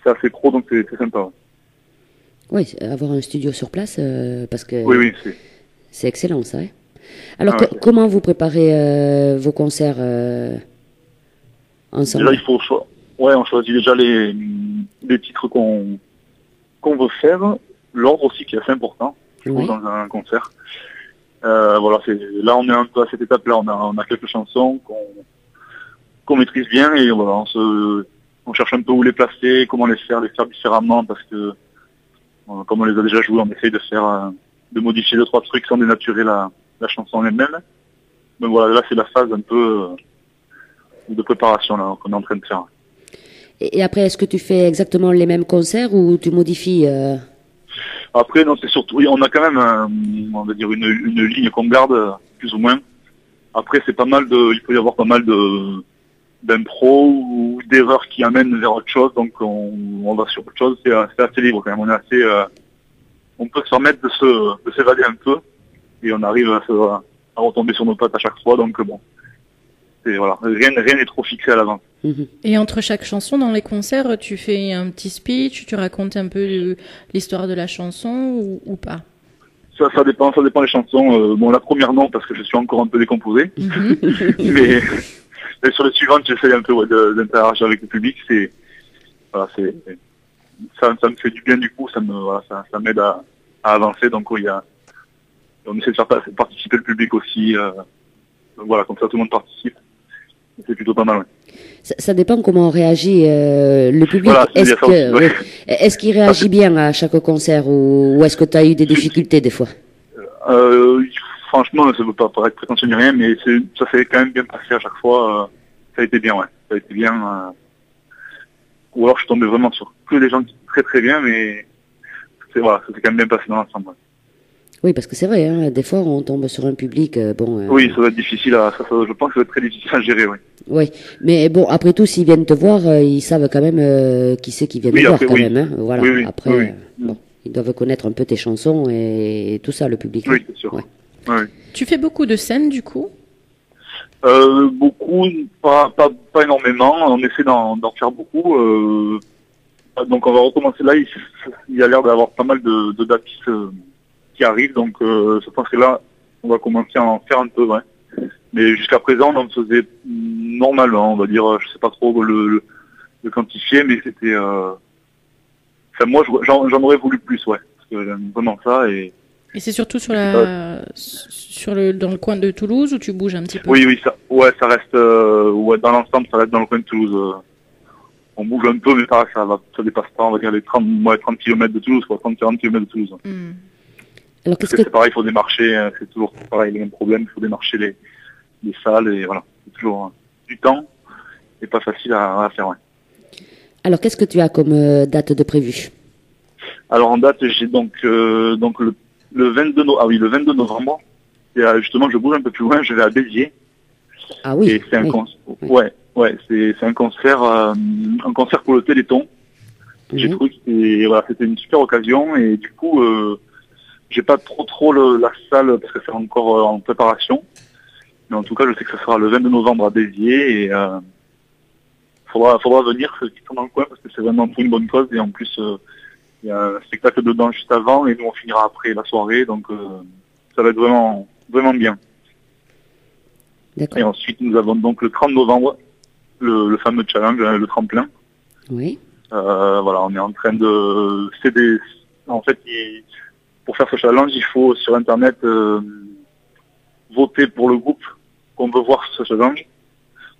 assez pro, donc c'est sympa. Ouais. Oui, avoir un studio sur place, parce que Oui, c'est excellent ça. Hein. Alors ouais. comment vous préparez vos concerts ensemble? Déjà on choisit déjà les titres qu'on veut faire, l'ordre aussi qui est assez important, je trouve, dans un concert. Voilà, là on est un peu à cette étape-là, on a quelques chansons qu'on maîtrise bien, et voilà, on cherche un peu où les placer, comment les faire différemment, parce que comme on les a déjà joués, on essaye de modifier 2-3 trucs sans dénaturer la chanson elle-même. Donc voilà, là c'est la phase un peu de préparation là qu'on est en train de faire. Et après, est-ce que tu fais exactement les mêmes concerts ou tu modifies Après, non, c'est surtout, on a quand même, on va dire, une ligne qu'on garde, plus ou moins. Après, il peut y avoir pas mal d'impro ou d'erreurs qui amènent vers autre chose, donc on va sur autre chose. C'est assez libre quand même. On peut se permettre de s'évader un peu, et on arrive à retomber sur nos pattes à chaque fois, donc bon. Voilà, rien n'est trop fixé à l'avance. Et entre chaque chanson dans les concerts, tu fais un petit speech, tu racontes un peu l'histoire de la chanson ou pas? Ça dépend des chansons. Bon, la première non, parce que je suis encore un peu décomposé. mais sur les suivantes, j'essaye un peu d'interagir avec le public. Ça me fait du bien, du coup, ça m'aide à avancer. Donc on essaie de faire participer le public aussi. Donc voilà, comme ça tout le monde participe. C'est plutôt pas mal. Ouais. Ça dépend comment réagit le public. Voilà, est-ce qu'il réagit bien à chaque concert ou est-ce que tu as eu des difficultés des fois? Franchement, ça ne veut pas paraître prétentieux ni rien, mais ça s'est quand même bien passé à chaque fois. Ça a été bien, ouais. Ça a été bien. Ou alors je suis tombé vraiment sur que des gens qui très très bien, mais ça s'est quand même bien passé dans l'ensemble. Ouais. Oui, parce que c'est vrai, hein, des fois on tombe sur un public, Oui, ça va être difficile je pense que ça va être très difficile à gérer, oui. Oui, mais bon, après tout, s'ils viennent te voir, ils savent quand même qui c'est qui vient te voir quand même, hein. Voilà. Oui, après, bon, ils doivent connaître un peu tes chansons et tout ça, le public. Oui, c'est sûr. Ouais. Ouais. Tu fais beaucoup de scènes, du coup? Beaucoup, pas énormément. On essaie d'en faire beaucoup. Donc on va recommencer là. Il y a l'air d'avoir pas mal de dates qui arrivent. Donc je pense que là, on va commencer à en faire un peu, ouais. Mais jusqu'à présent, on en faisait normalement, on va dire, je sais pas trop le quantifier, mais c'était... moi, j'en aurais voulu plus, ouais. Parce que j'aime vraiment ça. Et c'est surtout dans le coin de Toulouse, où tu bouges un petit peu? Oui, ça reste... dans l'ensemble, ça reste dans le coin de Toulouse. On bouge un peu, mais ça dépasse pas, on va dire, les 30 km de Toulouse, 30-40 km de Toulouse. Alors, c'est pareil, il faut démarcher, c'est toujours pareil, les mêmes problèmes, il faut démarcher les salles, et voilà, c'est toujours du temps, et pas facile à faire, ouais. Alors, qu'est-ce que tu as comme date de prévu? Alors, en date, j'ai donc le 22 novembre, et justement, je bouge un peu plus loin, je vais à Béziers. Ah oui. Et c'est un c'est un concert pour le Téléthon. J'ai trouvé que c'était une super occasion, et du coup, j'ai pas trop la salle parce que c'est encore en préparation. Mais en tout cas, je sais que ce sera le 22 novembre à Béziers et faudra venir ceux qui sont dans le coin parce que c'est vraiment pour une bonne cause et en plus il y a un spectacle dedans juste avant et nous on finira après la soirée donc ça va être vraiment vraiment bien. D'accord. Et ensuite nous avons donc le 30 novembre le fameux challenge, le tremplin. Oui. Voilà, on est en train de en fait pour faire ce challenge il faut sur internet voter pour le groupe qu'on veut voir ce challenge.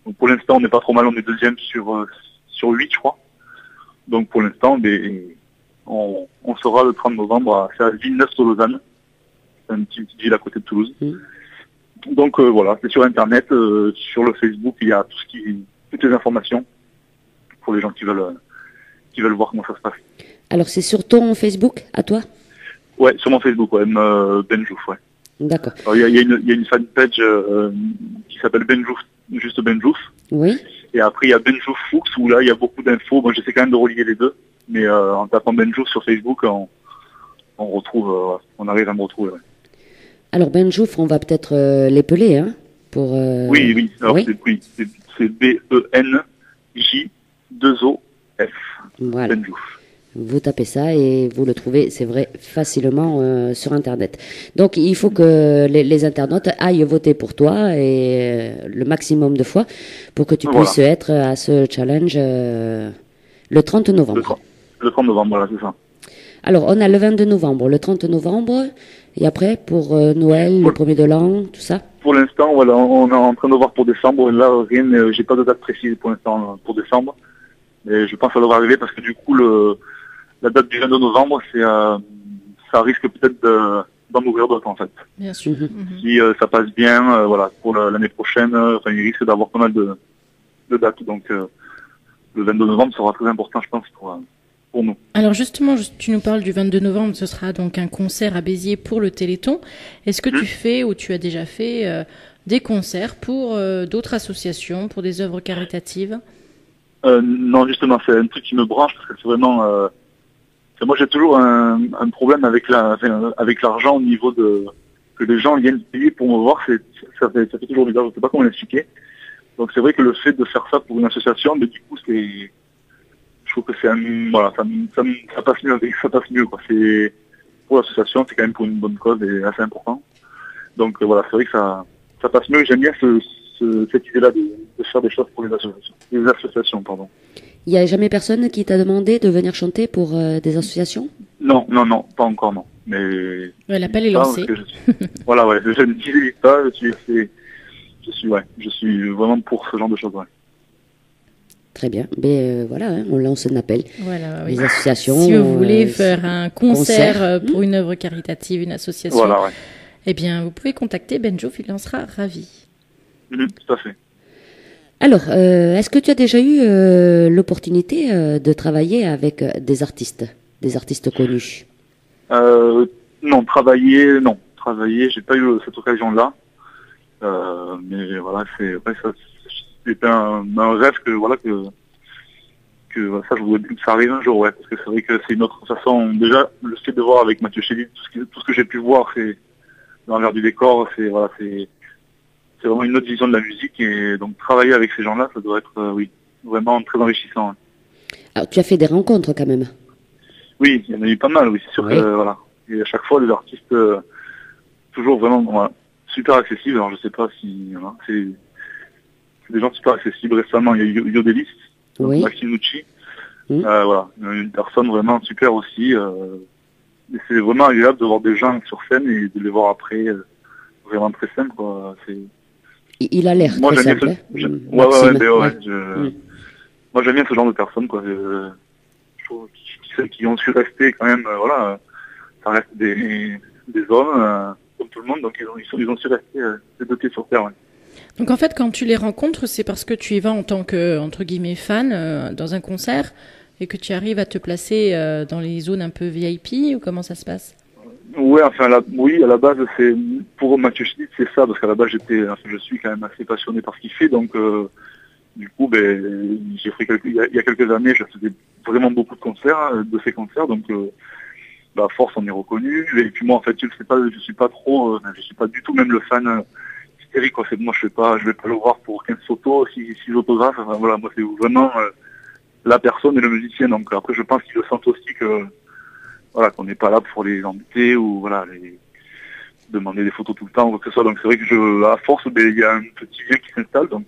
Donc pour l'instant, on n'est pas trop mal, on est deuxième sur 8, je crois. Donc pour l'instant, on sera le 30 novembre à Villeneuve-sur-Lausanne. C'est une petite ville à côté de Toulouse. Donc voilà, c'est sur Internet, sur le Facebook, il y a toutes les informations pour les gens qui veulent voir comment ça se passe. Alors c'est sur ton Facebook, à toi? Ouais, sur mon Facebook, ouais, Benjouf, ouais. D'accord. Alors, il y a une fanpage qui s'appelle Benjouf, juste Benjouf. Oui. Et après, il y a Benjouf Fuchs, où là, il y a beaucoup d'infos. Moi, j'essaie quand même de relier les deux. Mais en tapant Benjouf sur Facebook, on retrouve, on arrive à me retrouver. Ouais. Alors Benjouf, on va peut-être l'épeler, hein, pour... Oui. Alors, oui. c'est BENJ2OF. Voilà. Benjouf. Vous tapez ça et vous le trouvez, c'est vrai, facilement sur Internet. Donc, il faut que les internautes aillent voter pour toi et le maximum de fois pour que tu puisses être à ce challenge le 30 novembre. Le 30 novembre, voilà, c'est ça. Alors, on a le 22 novembre, le 30 novembre, et après, pour Noël, le 1er de l'an, tout ça. Pour l'instant, voilà, on est en train de voir pour décembre. Là, rien, j'ai pas de date précise pour l'instant pour décembre. Mais je pense que ça devrait arriver parce que du coup, la date du 22 novembre, ça risque peut-être d'en ouvrir d'autres en fait. Bien sûr. Si ça passe bien, voilà, pour l'année prochaine, il risque d'avoir pas mal de dates. Donc le 22 novembre sera très important, je pense, pour nous. Alors justement, tu nous parles du 22 novembre, ce sera donc un concert à Béziers pour le Téléthon. Est-ce que tu fais ou tu as déjà fait des concerts pour d'autres associations, pour des œuvres caritatives? Non, justement, c'est un truc qui me branche parce que c'est vraiment... moi, j'ai toujours un problème avec l'argent au niveau de que les gens viennent payer pour me voir. Ça fait toujours bizarre. Je sais pas comment l'expliquer. Donc, c'est vrai que le fait de faire ça pour une association, mais du coup, je trouve que c'est ça passe mieux. Ça passe mieux, quoi. C'est pour l'association, c'est quand même pour une bonne cause et assez important. Donc voilà, c'est vrai que ça passe mieux. J'aime bien cette idée-là de faire des choses pour les associations. Pardon. Il n'y a jamais personne qui t'a demandé de venir chanter pour des associations? Non, pas encore, non. Mais l'appel est lancé. Voilà, ouais, je ne dis pas, je suis vraiment pour ce genre de choses, ouais. Très bien. Mais voilà, hein, on lance un appel. Voilà, les associations. Si vous voulez faire un concert pour une œuvre caritative, une association, voilà, ouais. Eh bien, vous pouvez contacter Benjouf, il en sera ravi. Tout à fait. Alors, est-ce que tu as déjà eu l'opportunité de travailler avec des artistes connus? Non, travailler, j'ai pas eu cette occasion-là. Mais voilà, c'est un rêve que ça, je voudrais que ça arrive un jour, ouais, parce que c'est vrai que c'est une autre façon. Déjà, le fait de voir avec Mathieu Chédid, tout ce que j'ai pu voir, c'est l'envers du décor, c'est vraiment une autre vision de la musique, et donc travailler avec ces gens-là, ça doit être, vraiment très enrichissant. Hein. Alors, tu as fait des rencontres quand même? Oui, il y en a eu pas mal, oui, c'est sûr que, voilà. Et à chaque fois, les artistes, toujours vraiment, super accessibles. Alors, je sais pas si, voilà, c'est des gens super accessibles. Récemment, il y a eu Yodelis, Maxime Nucci. Voilà, une personne vraiment super aussi. Et c'est vraiment agréable de voir des gens sur scène et de les voir après, vraiment très simple, quoi. Il a l'air très simple. Moi, j'aime bien ce genre de personnes, quoi. Je trouve qui ont su rester quand même, voilà, ça reste des hommes, comme tout le monde, donc ils ont su rester les deux pieds sur terre, ouais. Donc en fait, quand tu les rencontres, c'est parce que tu y vas en tant que, entre guillemets, fan dans un concert et que tu arrives à te placer dans les zones un peu VIP, ou comment ça se passe? Ouais, enfin, à la base, c'est pour Mathieu Chédid, c'est ça, parce qu'à la base, je suis quand même assez passionné par ce qu'il fait, donc du coup, j'ai fait il y a quelques années, je faisais vraiment beaucoup de concerts, de ces concerts, donc à force, on est reconnu. Et puis moi, en fait, je suis pas du tout même le fan hystérique, quoi. Moi, je vais pas le voir pour 15 photos, 6 autographes. Enfin, voilà, moi, c'est vraiment la personne et le musicien. Donc après, je pense qu'ils le sentent aussi que, voilà, qu'on n'est pas là pour les embêter ou voilà, les demander des photos tout le temps ou quoi que ce soit. Donc c'est vrai que à force, il y a un petit lien qui s'installe. Donc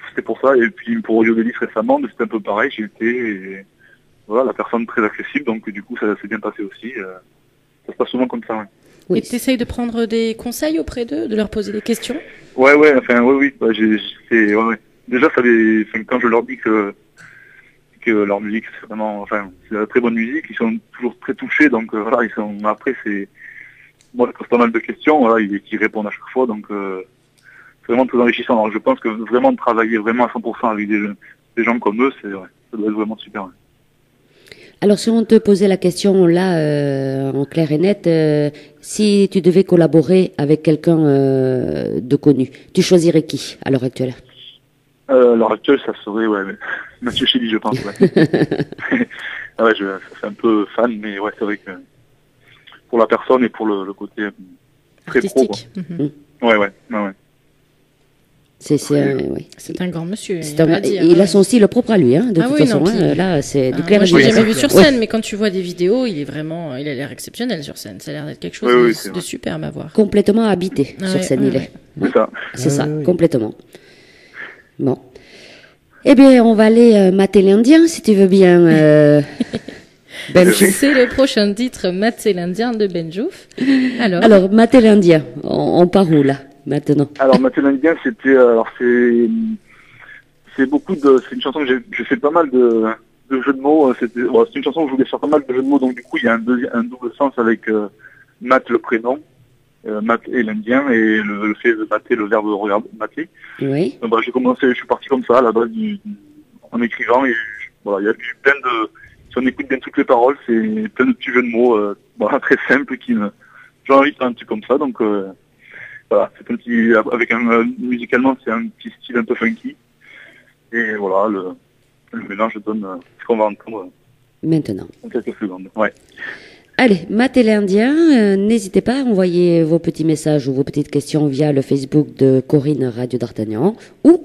c'était pour ça. Et puis pour Audio Délice récemment, c'était un peu pareil. J'ai été, et, voilà, la personne très accessible. Donc du coup, ça s'est bien passé aussi. Ça se passe souvent comme ça. Ouais. Oui. Et tu essayes de prendre des conseils auprès d'eux, de leur poser des questions? Oui. Bah, ouais. Déjà, quand je leur dis que leur musique, c'est vraiment, c'est de la très bonne musique, ils sont toujours très touchés, donc voilà, après, moi, je pose pas mal de questions, voilà, ils répondent à chaque fois, donc c'est vraiment très enrichissant. Alors, je pense que vraiment travailler vraiment à 100% avec des gens comme eux, ça doit être vraiment super. Ouais. Alors, si on te posait la question là, en clair et net, si tu devais collaborer avec quelqu'un de connu, tu choisirais qui à l'heure actuelle? À l'heure actuelle, ça serait Mathieu Chédid, je pense. Ouais. Ouais, je suis un peu fan, mais ouais, c'est vrai que pour la personne et pour le côté très artistique. Pro. Ouais. C'est un grand monsieur. Il a son style propre à lui, hein, de toute façon. Là, c'est du clair. Moi, je l'ai jamais vu sur scène, mais quand tu vois des vidéos, il a l'air exceptionnel sur scène. Ça a l'air d'être quelque chose de superbe à voir. Complètement habité sur scène, il est. C'est ça, complètement. Bon. Eh bien, on va aller mater l'Indien, si tu veux bien. Benjouf. C'est le prochain titre, Mater l'Indien de Benjouf. Alors, mater l'Indien, on part où là? Maintenant. Alors, Mater l'Indien, c'est une chanson que j'ai fait pas mal de jeux de mots. C'est une chanson où je voulais faire pas mal de jeux de mots, donc du coup, il y a un double sens avec Mat, le prénom, Mat et l'Indien, et le fait de mater, le verbe mater. Oui. Donc, je suis parti comme ça, à la base, en écrivant, et voilà, il y a eu plein de, si on écoute bien toutes les paroles, c'est plein de petits jeux de mots, très simples, j'ai envie de faire un petit comme ça, donc, voilà, c'est un petit, musicalement, c'est un petit style un peu funky. Et voilà, le mélange donne ce qu'on va entendre maintenant. En quelques secondes. Ouais. Allez, matez l'Indien, n'hésitez pas à envoyer vos petits messages ou vos petites questions via le Facebook de Corinne Radio D'Artagnan ou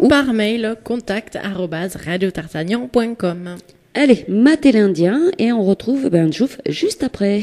par mail contact@radiodartagnan.com. Allez, matez l'Indien et on retrouve Benjouf juste après.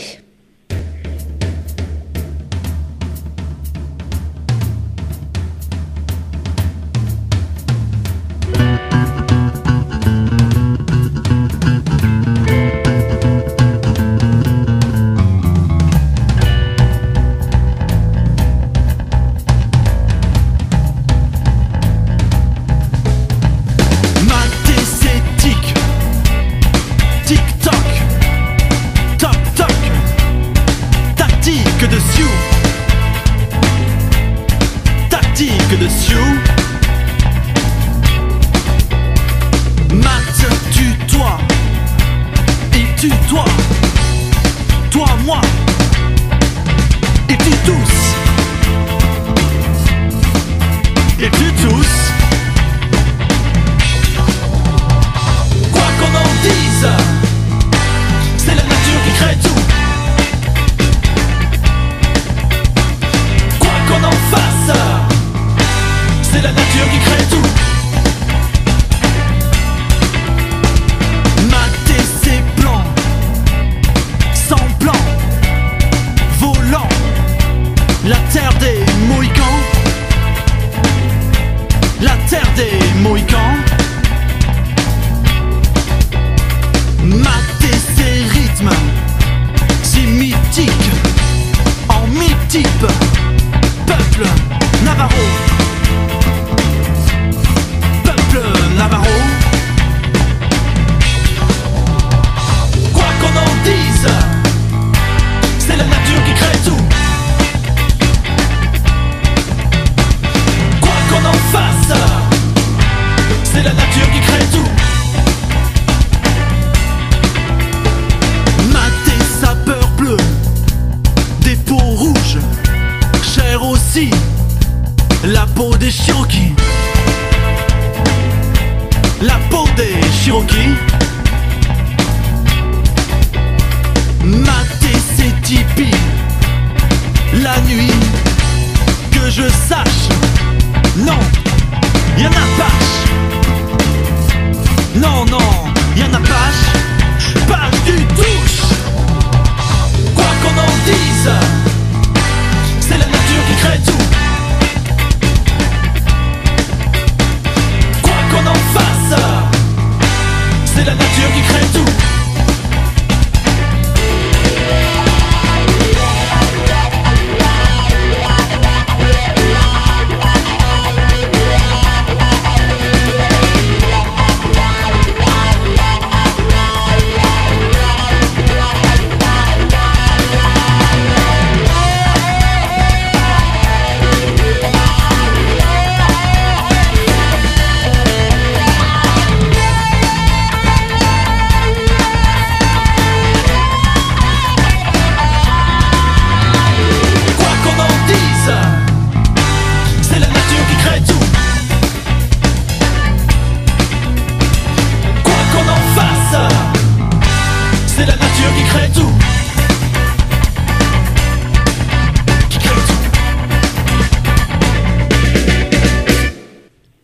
c'est la nature qui crée tout.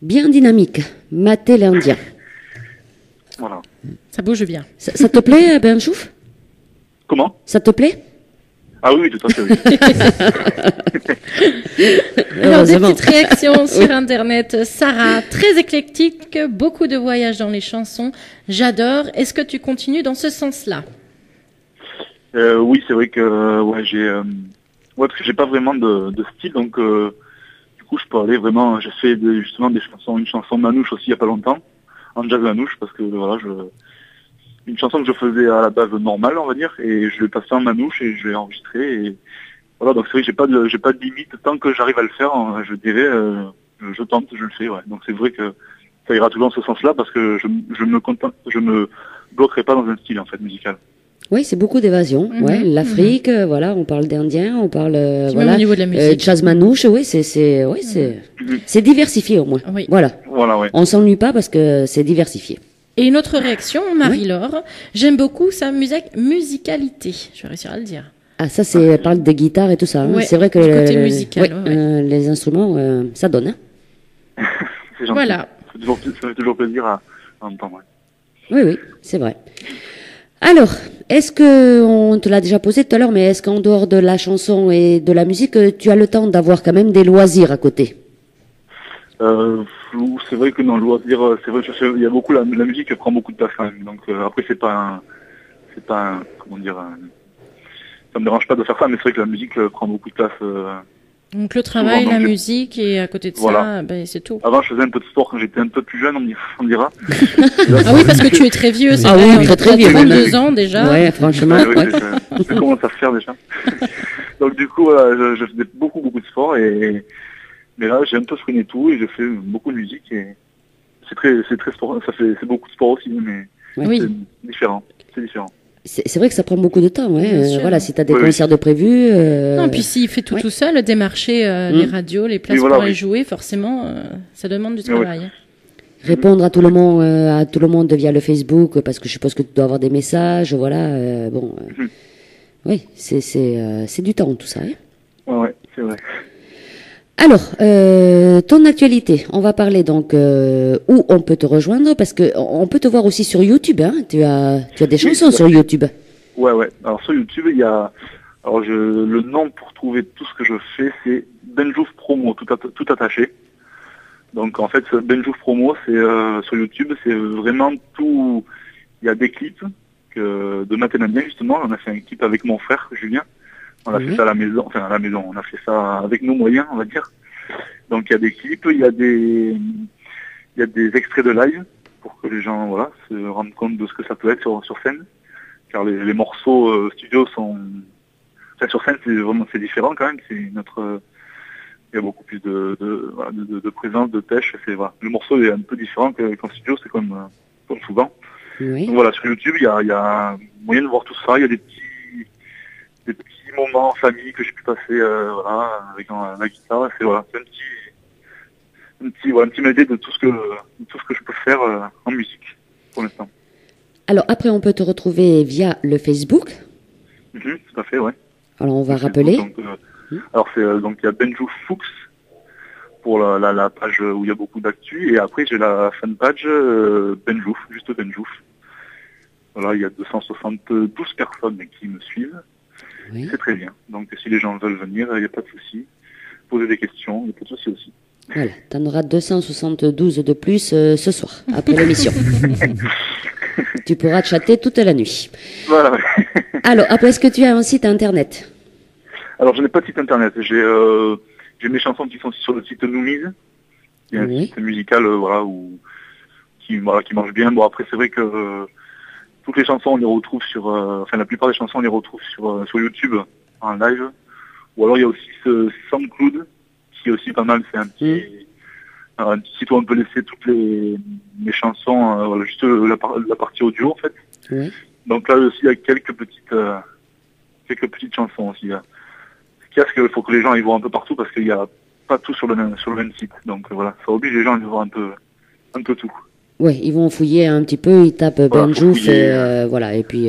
Bien dynamique, maté l'Indien. Voilà. Ça bouge bien. Ça te plaît, Ben Chouf? Comment? Ça te plaît? Ah oui, tout à fait, oui. Alors, des Heureusement. petites réactions sur Internet. Sarah, très éclectique, beaucoup de voyages dans les chansons. J'adore. Est-ce que tu continues dans ce sens-là? Oui, c'est vrai que parce que j'ai pas vraiment de style, donc du coup je peux aller vraiment. J'ai fait justement une chanson Manouche aussi il y a pas longtemps, en jazz Manouche, parce que voilà, une chanson que je faisais à la base normale, on va dire, et je l'ai passée en Manouche et je l'ai enregistrée. Et voilà, donc c'est vrai que j'ai pas de limite tant que j'arrive à le faire. Je dirais, je tente, je le fais. Ouais. Donc c'est vrai que ça ira toujours dans ce sens-là, parce que je me bloquerai pas dans un style en fait musical. Oui, c'est beaucoup d'évasion. Ouais, l'Afrique, voilà, on parle d'Indien, on parle Puis voilà, même au niveau de la musique. jazz manouche. Oui, c'est diversifié au moins. Oui. Voilà, Voilà, ouais. on s'ennuie pas parce que c'est diversifié. Et une autre réaction, Marie-Laure. J'aime beaucoup sa musicalité. Je vais réussir à le dire. Ah, ça, c'est parle des guitares et tout ça. Hein. Ouais, c'est vrai que du côté musical, ouais. les instruments, ça donne. Hein. C'est gentil. Voilà. Ça fait toujours plaisir à entendre. Oui, oui, c'est vrai. Alors, est-ce que on te l'a déjà posé tout à l'heure, mais est-ce qu'en dehors de la chanson et de la musique, tu as le temps d'avoir quand même des loisirs à côté? C'est vrai que dans le loisir, c'est vrai que il y a beaucoup la musique prend beaucoup de place quand même. Donc après c'est pas comment dire, ça me dérange pas de faire ça, mais c'est vrai que la musique prend beaucoup de place. Donc le travail, souvent, la donc, musique, et à côté de Voilà. ça, ben, c'est tout. Avant je faisais un peu de sport quand j'étais un peu plus jeune, on dira. Ah oui, parce que tu es très vieux, c'est Ah vrai. oui, très vieux, 32 même. ans déjà. Ouais, franchement. Ouais, ouais. je commence à se faire déjà. Donc du coup voilà, je faisais beaucoup de sport mais là j'ai un peu freiné tout et je fais beaucoup de musique et c'est très sport, c'est beaucoup de sport aussi, mais Oui. c'est différent. C'est vrai que ça prend beaucoup de temps, ouais. Bien sûr. Voilà, si t'as des Oui, concerts de prévus. Non, puis s'il fait tout ouais. tout seul, démarcher les radios, les places Oui, voilà, pour aller oui. jouer, forcément, ça demande du Oui, oui. travail. Répondre à tout le monde via le Facebook, parce que je suppose que tu dois avoir des messages, voilà. Bon, oui, c'est du temps tout ça. Hein. Ouais, c'est vrai. Alors, ton actualité, on va parler donc où on peut te rejoindre, parce que on peut te voir aussi sur YouTube. Hein. Tu as des chansons Oui, sur YouTube. Ouais. Alors sur YouTube, il y a, le nom pour trouver tout ce que je fais, c'est Benjouf Promo, tout attaché. Donc en fait, Benjouf Promo, c'est sur YouTube, c'est vraiment tout. Il y a des clips de Matin Indien justement. On a fait un clip avec mon frère Julien. On a fait ça à la maison, on a fait ça avec nos moyens, on va dire. Donc il y a des clips, il y a des extraits de live pour que les gens se rendent compte de ce que ça peut être sur scène. Car les morceaux studio sont, sur scène c'est différent quand même. Il y a beaucoup plus de présence, de pêche. Le morceau est un peu différent qu'en studio, c'est comme souvent. Oui. Donc voilà, sur YouTube il y a moyen de voir tout ça. Il y a des petits moments en famille que j'ai pu passer avec la guitare. C'est un petit médé de tout ce que je peux faire en musique pour l'instant. Alors après, on peut te retrouver via le Facebook. Tout à fait, ouais. Alors on va rappeler. Donc, donc il y a Benjouf Fuchs pour la page où il y a beaucoup d'actu, et après j'ai la fanpage Benjouf, juste Benjouf. Voilà, il y a 272 personnes qui me suivent. Oui. C'est très bien. Donc si les gens veulent venir, il n'y a pas de souci. Poser des questions, il n'y a pas de souci aussi. Voilà, tu en auras 272 de plus ce soir, après l'émission. Tu pourras chatter toute la nuit. Voilà. Alors, après, est-ce que tu as un site internet? Alors, je n'ai pas de site internet. J'ai mes chansons qui sont sur le site Noomise. Il y a un Oui. site musical, voilà, qui marche bien. Bon, après, c'est vrai que toutes les chansons, on les retrouve enfin, la plupart des chansons, on les retrouve sur YouTube, en live. Ou alors, il y a aussi ce SoundCloud, qui est aussi pas mal. C'est un petit site où on peut laisser toutes les chansons, voilà, juste la partie audio, en fait. Oui. Donc là aussi, il y a quelques petites chansons aussi. Là. Ce qu'il y a, c'est qu'il faut que les gens y voient un peu partout parce qu'il n'y a pas tout sur le même site. Donc voilà, ça oblige les gens à y voir un peu tout. Oui, ils vont fouiller un petit peu, ils tapent Voilà, Benjouf, faut fouiller, voilà, et puis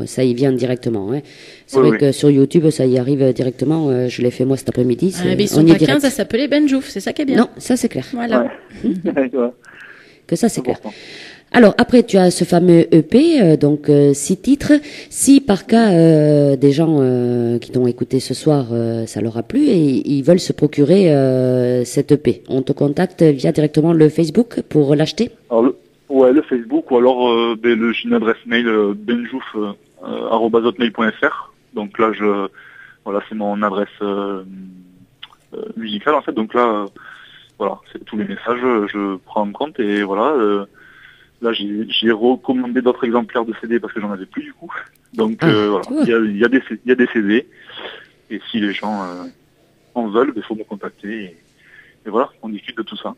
ça y vient directement. Hein. C'est Oui, vrai oui. que sur YouTube, ça y arrive directement. Je l'ai fait moi cet après-midi. Ah, mais ils on sont y est pas direct. 15 à s'appeler Benjouf, c'est ça qui est bien. Non, ça c'est clair. Voilà. Ouais. Voilà. Que ça c'est clair. Important. Alors après tu as ce fameux EP, donc 6 titres. Si par cas des gens qui t'ont écouté ce soir, ça leur a plu et ils veulent se procurer cet EP, on te contacte via directement le Facebook pour l'acheter? Alors le Facebook ou alors j'ai une adresse mail benjouf@hotmail.fr. Donc là voilà, c'est mon adresse musicale en fait. Donc là voilà, c'est tous les messages, je prends en compte et voilà. Là, j'ai recommandé d'autres exemplaires de CD parce que j'en avais plus du coup. Donc voilà, tu vois. il y a des CD. Et si les gens en veulent, il faut me contacter. Et voilà, on discute de tout ça.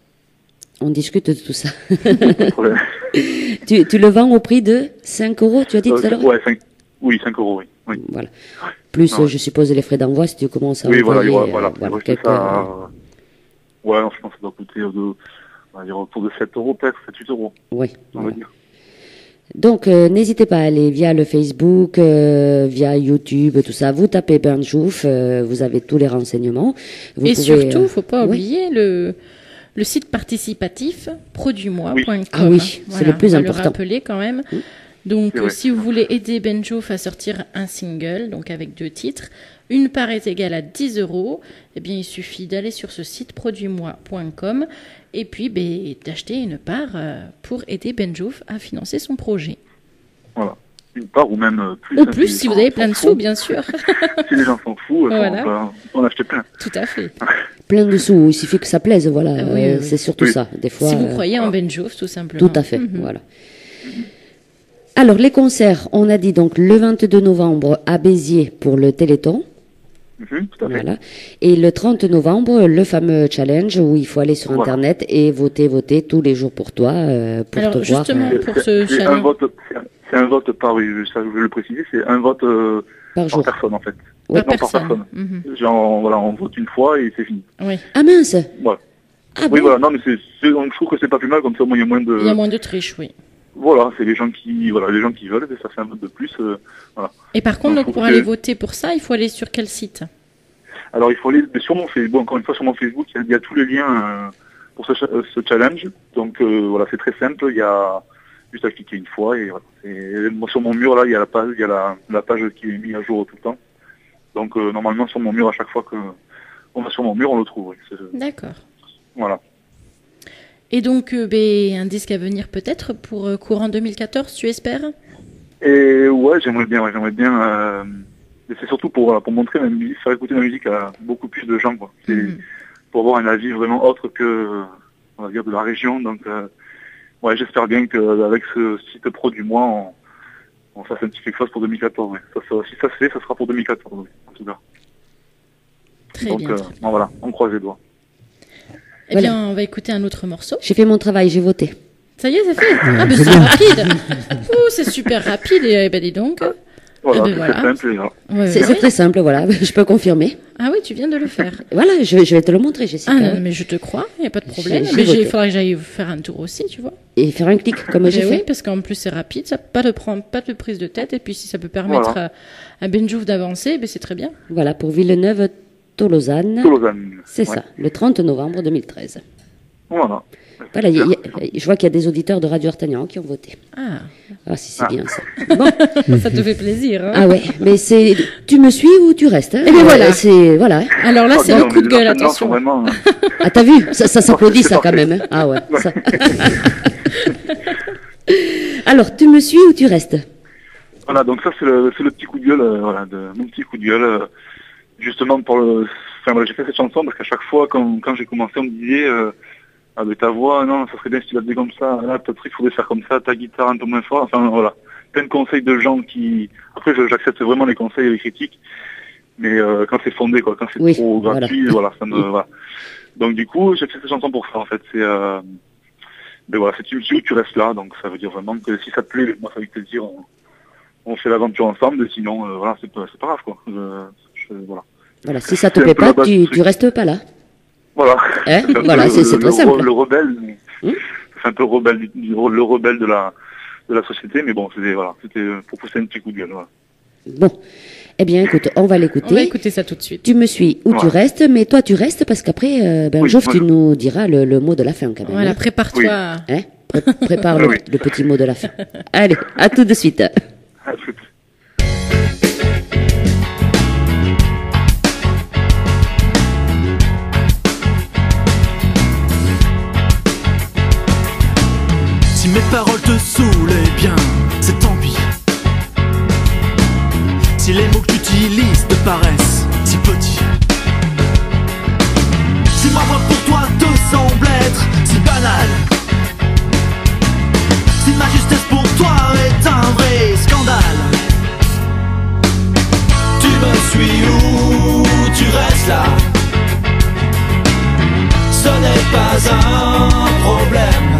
On discute de tout ça. Pas de problème. tu le vends au prix de 5 €, tu as dit tout à l'heure? Ouais, 5 €, oui. Oui, Voilà. Plus, Ouais. je suppose, les frais d'envoi si tu commences à oui voilà, envoyer, voilà. voilà, C'est quelques- ça, ouais, non, je pense que ça doit coûter on va dire autour de 7 € peut-être, 7-8 €, Oui, on va voilà. dire. Donc, n'hésitez pas à aller via le Facebook, via YouTube, tout ça. Vous tapez Benjouf, vous avez tous les renseignements. Vous Et pouvez, surtout, faut pas oui. oublier le site participatif produismois.com. Ah oui, c'est le plus on va important. le rappeler quand même. Donc, C'est vrai. si vous voulez aider Benjouf à sortir un single, donc avec 2 titres, une part est égale à 10 €, eh bien, il suffit d'aller sur ce site produismois.com et puis d'acheter une part pour aider Benjouf à financer son projet. Voilà. Une part ou même plus. Ou hein, plus, les si vous gens avez s'en plein de foutent. sous, bien sûr. Si les gens s'en foutent, Voilà. on peut en acheter plein. Tout à fait. Plein de sous, il suffit que ça plaise, voilà. Ah oui, oui, oui. C'est surtout Oui. ça. Des fois, Si vous croyez en Benjouf, tout simplement. tout à fait, voilà. Alors, les concerts, on a dit donc le 22 novembre à Béziers pour le Téléthon. Tout à fait. Voilà. Et le 30 novembre, le fameux challenge où il faut aller sur Voilà. Internet et voter tous les jours pour toi, pour Alors, te voir. justement, pour ce C'est un challenge. vote, c'est un vote par, oui, ça je veux le préciser, c'est un vote par par jour. personne en fait. Par Non, personne. par personne. Mhm. Genre, voilà, on vote une fois et c'est fini. Oui. Ah mince! Voilà. Ah Oui, bon? voilà, non, mais je trouve que c'est pas plus mal, comme ça, au moins, il y a moins de... Il y a moins de triche, oui. Voilà, c'est les gens qui veulent, et ça fait un vote de plus, voilà. Et par contre, Donc, donc, faut pour que- aller voter pour ça, il faut aller sur quel site? Alors, il faut aller sur mon Facebook, encore une fois, sur mon Facebook, il y a tous les liens pour ce challenge. Donc, voilà, c'est très simple, il y a juste à cliquer une fois, et voilà. Et moi, sur mon mur, là, il y a la page qui est mise à jour tout le temps. Donc, normalement, sur mon mur, à chaque fois qu'on va sur mon mur, on le trouve, oui. D'accord. Voilà. Et donc, un disque à venir peut-être pour courant 2014, tu espères? Et ouais, j'aimerais bien. Mais c'est surtout pour montrer ma musique, faire écouter ma musique à beaucoup plus de gens, quoi. C'est pour avoir un avis vraiment autre que, on va dire, de la région. Donc, ouais, j'espère bien qu'avec ce site Pro du mois, on fasse un petit quelque chose pour 2014. Ouais. Si ça se fait, ça sera pour 2014, oui, en tout cas. Très Donc, bien. Très bien. bon, voilà, on croise les doigts. Eh bien, on va écouter un autre morceau. J'ai fait mon travail, j'ai voté. Ça y est, c'est fait. Ah, ben c'est rapide. Ouh, c'est super rapide. Et ben dis donc. Voilà, Eh ben c'est voilà. très simple. Et voilà. Ouais, C'est ouais. c'est très simple, voilà. Je peux confirmer. Ah oui, tu viens de le faire. Voilà, je vais te le montrer, Jessica. Ah non, mais je te crois, il n'y a pas de problème. J'ai Mais voté. il faudra que j'aille faire un tour aussi, tu vois. Et faire un clic, comme j'ai Ben oui, fait. parce qu'en plus c'est rapide, ça pas de prise de tête, et puis si ça peut permettre à Benjouf d'avancer, ben c'est très bien. Voilà, pour Villeneuve-Tolosane. Tolosane. C'est Ouais. ça, le 30 novembre 2013. Voilà. Voilà, je vois qu'il y a des auditeurs de Radio Artagnan qui ont voté. Ah, Ah, si, c'est bien ça. Bon. ça te fait plaisir. Hein. Ah ouais, mais c'est, tu me suis ou tu restes, hein. Eh bien voilà. C'est, voilà. hein. Alors là, c'est Non, le mais coup de les gueule, entraînements sont attention. vraiment, Ah, t'as vu? Ça s'applaudit, c'est ça, quand parfait. même, hein. Ah ouais. Ça. Alors, tu me suis ou tu restes? Voilà, donc ça c'est le petit coup de gueule, mon petit coup de gueule, justement j'ai fait cette chanson parce qu'à chaque fois quand j'ai commencé on me disait ta voix, non, ça serait bien si tu la faisais comme ça, là peut-être il faudrait faire comme ça, ta guitare un peu moins fort, enfin voilà, plein de conseils de gens qui, après j'accepte vraiment les conseils et les critiques, mais quand c'est fondé quoi, quand c'est trop gratuit, ça me, voilà. Donc du coup j'ai fait cette chanson pour ça en fait, c'est tu me suis ou tu restes là, donc ça veut dire vraiment que si ça te plaît, moi ça veut te dire on fait l'aventure ensemble, sinon c'est pas grave quoi. Voilà. Voilà, si ça te plaît pas, tu restes pas là. Voilà. Voilà, c'est très simple. Le rebelle, c'est un peu le rebelle de la société, mais bon, c'était pour pousser un petit coup de gueule. Voilà. Bon, eh bien écoute, on va l'écouter. On va écouter ça tout de suite. Tu me suis ou tu restes, mais toi tu restes parce qu'après, Geoff, tu nous diras le mot de la fin quand même. Voilà, prépare-toi. Oui. Prépare le petit mot de la fin. Allez, à tout de suite. À tout. Si mes paroles te saoulent, eh bien, c'est tant pis. Si les mots que tu utilises te paraissent si petits. Si ma voix pour toi te semble être si banale. Si ma justesse pour toi est un vrai scandale. Tu me suis ou tu restes là. Ce n'est pas un problème.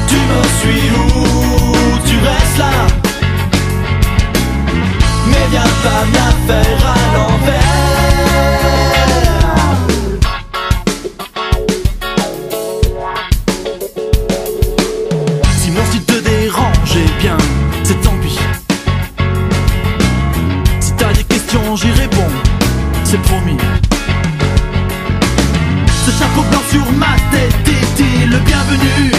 Tu me suis ou tu restes là. Mais viens pas me la faire à l'envers. Si mon style te dérange, eh bien, c'est tant pis. Si t'as des questions, j'y réponds, c'est promis. Ce chapeau blanc sur ma tête est-il le bienvenu?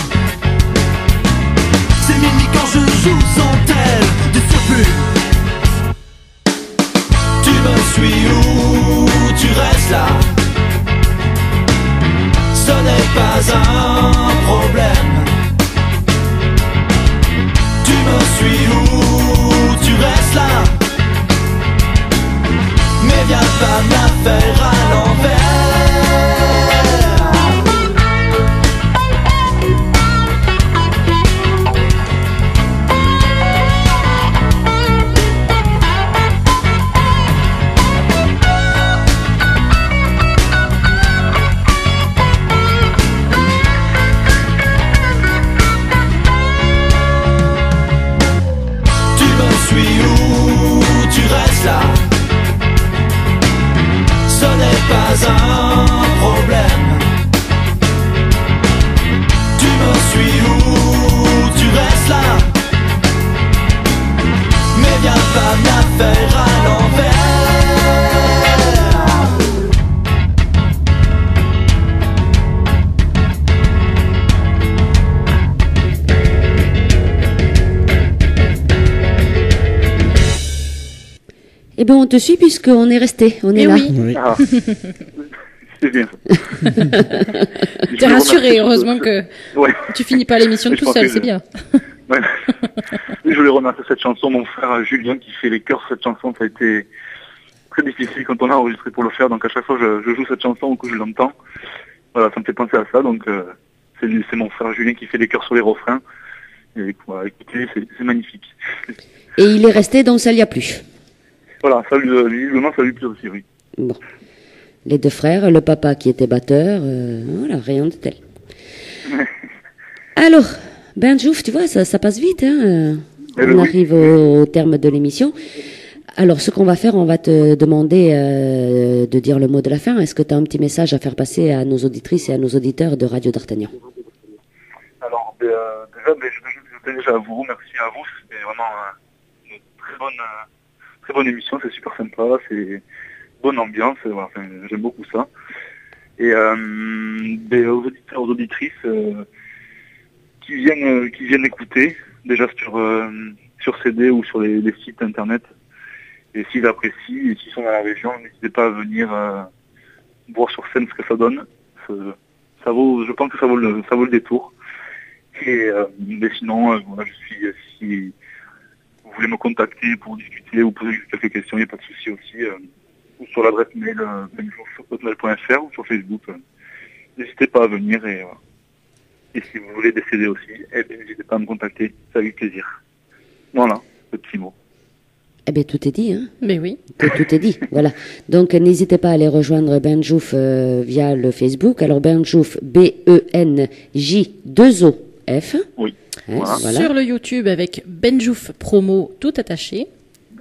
C'est Mimi quand je joue sans tel du surplus. Tu me suis ou tu restes là. Ce n'est pas un problème. Tu me suis ou tu restes là. Mais viens pas me la faire à l'envers. Ce n'est pas un problème. Tu me suis ou tu restes là. Mais viens pas me la faire à l'envers. Eh bien, on te suit puisqu'on est resté, on est là. Oui. Ah, c'est bien. T'es rassuré, heureusement que tu finis pas l'émission tout seul, c'est bien. Ouais. Je voulais remercier cette chanson, mon frère Julien qui fait les chœurs. Cette chanson, ça a été très difficile quand on a enregistré pour le faire, donc à chaque fois je joue cette chanson, au coup je l'entends. Voilà, ça me fait penser à ça, donc c'est mon frère Julien qui fait les chœurs sur les refrains. Et voilà, écoutez, c'est magnifique. Et il est resté, donc ça lui a plu. Voilà, visiblement ça lui plaît aussi, oui. Bon. Les deux frères, le papa qui était batteur, voilà, rien de tel. Alors, Geoff, tu vois, ça passe vite, hein. On arrive au terme de l'émission. Alors, ce qu'on va faire, on va te demander de dire le mot de la fin. Est-ce que tu as un petit message à faire passer à nos auditrices et à nos auditeurs de Radio d'Artagnan? Alors, je tenais déjà à vous remercier à vous. C'était vraiment une très bonne émission. C'est super sympa. C'est bonne ambiance. Voilà, enfin, j'aime beaucoup ça. Et aux auditeurs, aux auditrices qui viennent écouter, déjà sur CD ou sur les sites internet. Et s'ils apprécient et s'ils sont dans la région, n'hésitez pas à venir voir sur scène ce que ça donne. Je pense que ça vaut le détour. Et mais sinon, voilà, si vous voulez me contacter pour discuter ou poser quelques questions, il n'y a pas de souci aussi. Ou sur l'adresse mail benjouf@hotmail.fr ou sur Facebook. N'hésitez pas à venir et si vous voulez des CD aussi, n'hésitez pas à me contacter, c'est avec plaisir. Voilà, le petit mot. Eh bien, tout est dit, hein. Mais oui. Tout est dit, voilà. Donc, n'hésitez pas à aller rejoindre Benjouf via le Facebook. Alors, Benjouf, BENJ2OF. Oui. Hein, Voilà. voilà. Sur le YouTube avec Benjouf Promo, tout attaché.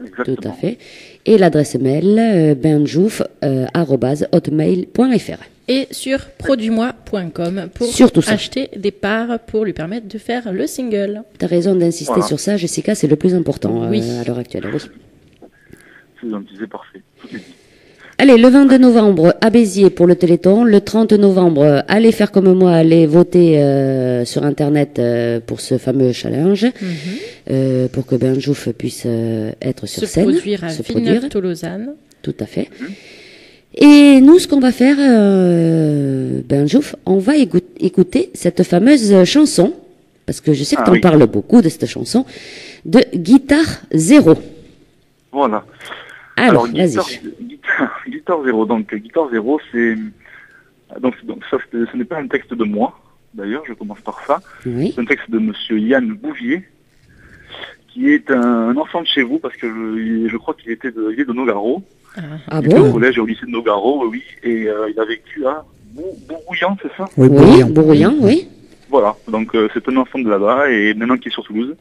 Exactement. Tout à fait. Et l'adresse mail, benjouf@hotmail.fr. Et sur produitmoi.com pour Surtout ça. acheter des parts pour lui permettre de faire le single. Tu as raison d'insister Voilà. sur ça, Jessica, c'est le plus important Oui. à l'heure actuelle. Oui. C'est gentil, c'est parfait. Tout est dit. Allez, le 22 novembre à Béziers pour le Téléthon. Le 30 novembre, allez faire comme moi, allez voter sur Internet pour ce fameux challenge, pour que Benjouf puisse être sur Se scène, produire à se produire. Villeneuve-Tolosane. Tout à fait. Et nous, ce qu'on va faire, Benjouf, on va écouter cette fameuse chanson, parce que je sais que tu en oui. parles beaucoup de cette chanson, de Guitare Zéro. Voilà. Alors, vas-y. Guitare Zéro. Donc, Guitare Zéro, c'est... Donc ça, ce n'est pas un texte de moi, d'ailleurs, je commence par ça. Oui. C'est un texte de monsieur Yann Bouvier, qui est un enfant de chez vous, parce que je crois qu'il était il est de Nogaro. Ah Il était au bon? collège et au lycée de Nogaro, oui. Et il a vécu à Bourrouillan, c'est ça? Oui, Oui, Bourrian. Bourrouillan, oui. Voilà, donc c'est un enfant de là-bas, et maintenant qui est sur Toulouse.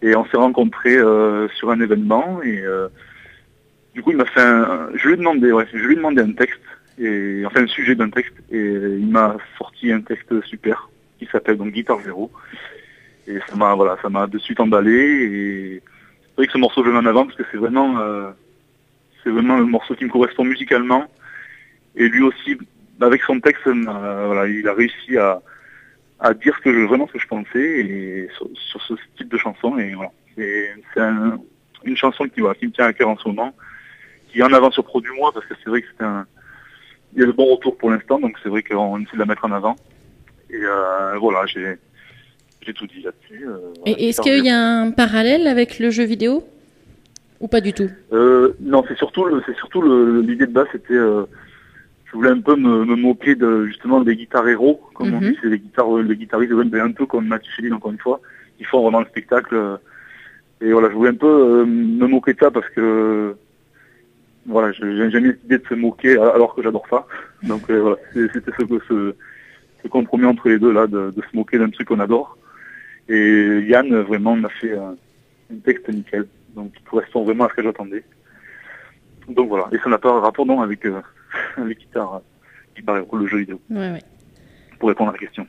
Et on s'est rencontrés sur un événement, et du coup il m'a fait je lui ai demandé un texte, et enfin un sujet d'un texte, et il m'a sorti un texte super, qui s'appelle donc Guitare Zéro. Et ça m'a de suite emballé, et c'est vrai que ce morceau je le mets en avant, parce que c'est vraiment un morceau qui me correspond musicalement, et lui aussi, avec son texte, il a réussi à dire vraiment ce que je pensais et sur ce type de chanson, et voilà. C'est une chanson qui me tient à cœur en ce moment, qui est en avant sur Produit-moi, parce que c'est vrai que il y a de bons retours pour l'instant, donc c'est vrai qu'on essaie de la mettre en avant. Et voilà, j'ai tout dit là-dessus. Et est-ce qu'il y a un parallèle avec le jeu vidéo ou pas du tout? Non, c'est surtout l'idée de base, c'était je voulais un peu me moquer justement des guitares héros, comme on dit, c'est les guitaristes, un peu comme Mathieu Chédid, encore une fois, qui font vraiment le spectacle. Et voilà, je voulais un peu me moquer de ça, parce que voilà, j'aime bien l'idée de se moquer alors que j'adore ça. Donc voilà, c'était ce compromis entre les deux là, de se moquer d'un truc qu'on adore. Et Yann vraiment m'a fait un texte nickel, donc qui correspond vraiment à ce que j'attendais. Donc voilà, et ça n'a pas un rapport non avec guitare héros, le jeu vidéo, Ouais. pour répondre à la question.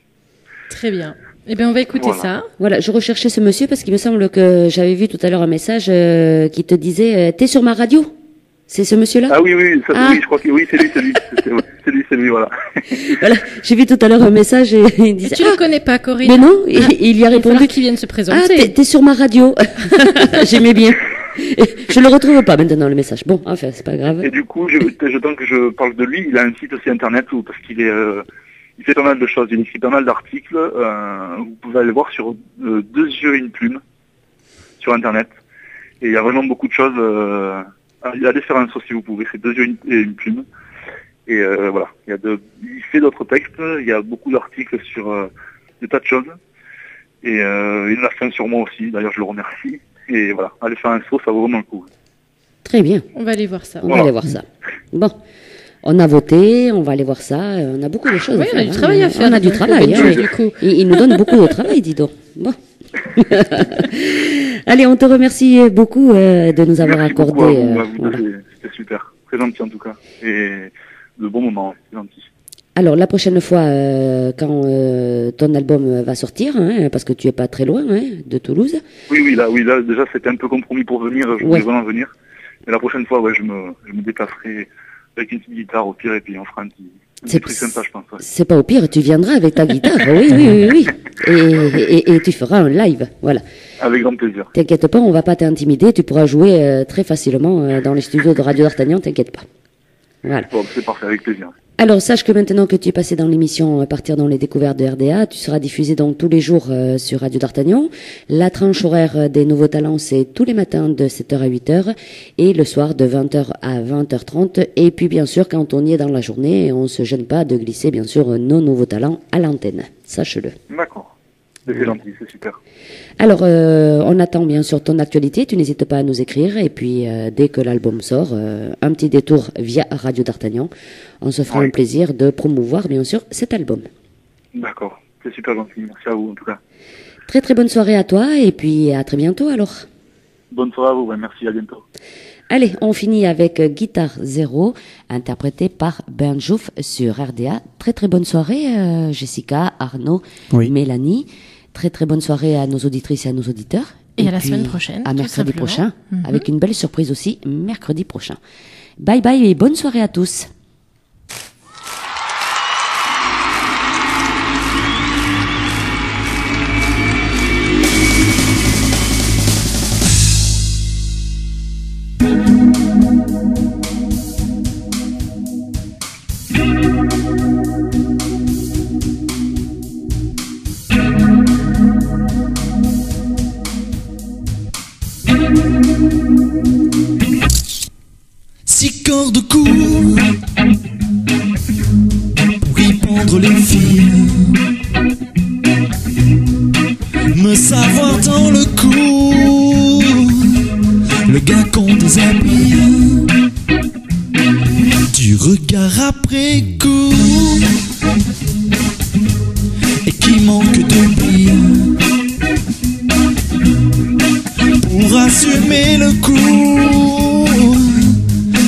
Très bien. Eh bien, on va écouter Voilà. ça. Voilà, je recherchais ce monsieur parce qu'il me semble que j'avais vu tout à l'heure un message qui te disait t'es sur ma radio? C'est ce monsieur-là? Ah oui, ça, Ah. oui, je crois que oui, c'est lui, voilà. Voilà, j'ai vu tout à l'heure un message et il Et disait tu ne le connais pas, Corinne? mais non, il y a Il va falloir répondu qu'il vienne se ah présenter. t'es sur ma radio. J'aimais bien. Et je le retrouve pas maintenant le message. Bon, enfin c'est pas grave. Et du coup, tant que je parle de lui, il a un site aussi internet parce qu'il est, il fait pas mal de choses, il écrit pas mal d'articles. Vous pouvez aller voir sur 2 yeux et une plume sur internet. Et il y a vraiment beaucoup de choses. Allez faire un saut si vous pouvez. C'est 2 yeux et une plume. Et voilà, il fait d'autres textes. Il y a beaucoup d'articles sur des tas de choses. Et il en a fait un sur moi aussi. D'ailleurs, je le remercie. Et voilà, allez faire un saut, ça vaut vraiment le coup. Très bien. On va aller voir ça. On va aller voir ça. Bon, on a voté, on va aller voir ça. On a beaucoup de choses Oui, à on faire. a du travail à faire. On a du donc, travail. Benjouf, Hein. du coup. Il nous donne beaucoup de travail, dis donc. Bon. Allez, on te remercie beaucoup de nous avoir Merci accordé. beaucoup à vous, Voilà. C'était super. Très gentil en tout cas. Et de bons moments, c'est gentil. Alors, la prochaine fois, quand ton album va sortir, hein, parce que tu es pas très loin hein, de Toulouse. Oui, là, déjà, c'était un peu compromis pour venir. Je voulais vraiment venir. Mais la prochaine fois, je me déplacerai avec une petite guitare au pire, et puis on fera un petit truc sympa, je pense. Ouais. C'est pas au pire, tu viendras avec ta guitare. Oui. Et tu feras un live, voilà. Avec grand plaisir. T'inquiète pas, on va pas t'intimider. Tu pourras jouer très facilement dans les studios de Radio d'Artagnan. T'inquiète pas. Voilà. Bon, c'est parfait, avec plaisir. Alors, sache que maintenant que tu es passé dans l'émission Partir dans les découvertes de RDA, tu seras diffusé donc tous les jours sur Radio d'Artagnan. La tranche horaire des nouveaux talents, c'est tous les matins de 7h à 8h et le soir de 20h à 20h30. Et puis, bien sûr, quand on y est dans la journée, on se gêne pas de glisser, bien sûr, nos nouveaux talents à l'antenne. Sache-le. D'accord. C'est gentil, c'est super. Alors, on attend bien sûr ton actualité. Tu n'hésites pas à nous écrire. Et puis, dès que l'album sort, un petit détour via Radio d'Artagnan. On se fera un plaisir de promouvoir, bien sûr, cet album. D'accord. C'est super gentil. Merci à vous, en tout cas. Très, très bonne soirée à toi. Et puis, à très bientôt, alors. Bonne soirée à vous. Ouais, merci. À bientôt. Allez, on finit avec Guitare Zéro, interprété par Ben Jouf sur RDA. Très, très bonne soirée, Jessica, Arnaud, Mélanie. Très très bonne soirée à nos auditrices et à nos auditeurs. Et à la semaine prochaine. À mercredi prochain, avec une belle surprise aussi, mercredi prochain. Bye bye et bonne soirée à tous. Six cordes au cou pour y pendre les fils, me savoir dans le cou, le gars qu'on déshabille, du regard après coup, et qui manque de billes pour assumer le coup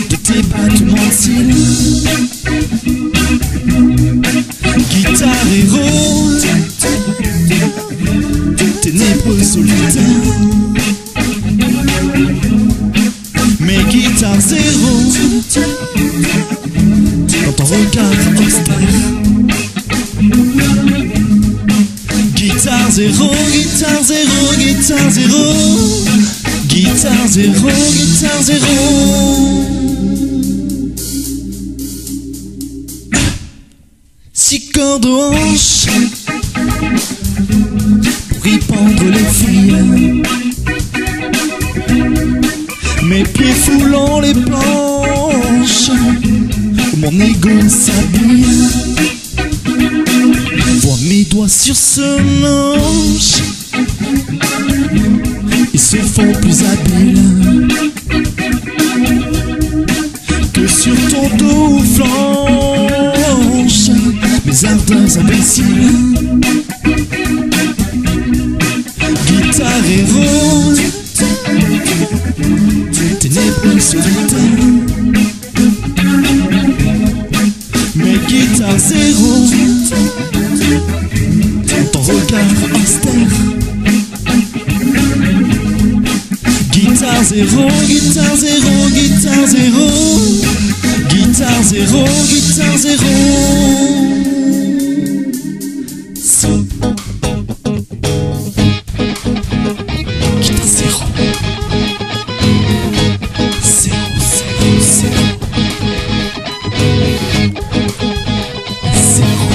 de tes battements de cils. Guitare héros, ténébreux solitaire, mais guitare zéro dans ton regard austère. Guitare zéro, guitare zéro, guitare zéro, guitare zéro, guitare zéro. Six cordes aux hanches pour y pendre les filles, mes pieds foulant les planches où mon ego s'habille. Vois mes doigts sur ce manche, ils se font plus habiles que sur ton dos ou flanche mes ardeurs imbéciles. Guitare héros, ténébreux solitaire, mais guitare zéro dans ton regard austère. Guitare zéro, guitare zéro, guitare zéro, guitare zéro, guitare zéro. So. Guitare zéro. Zéro, zéro, zéro. Zéro.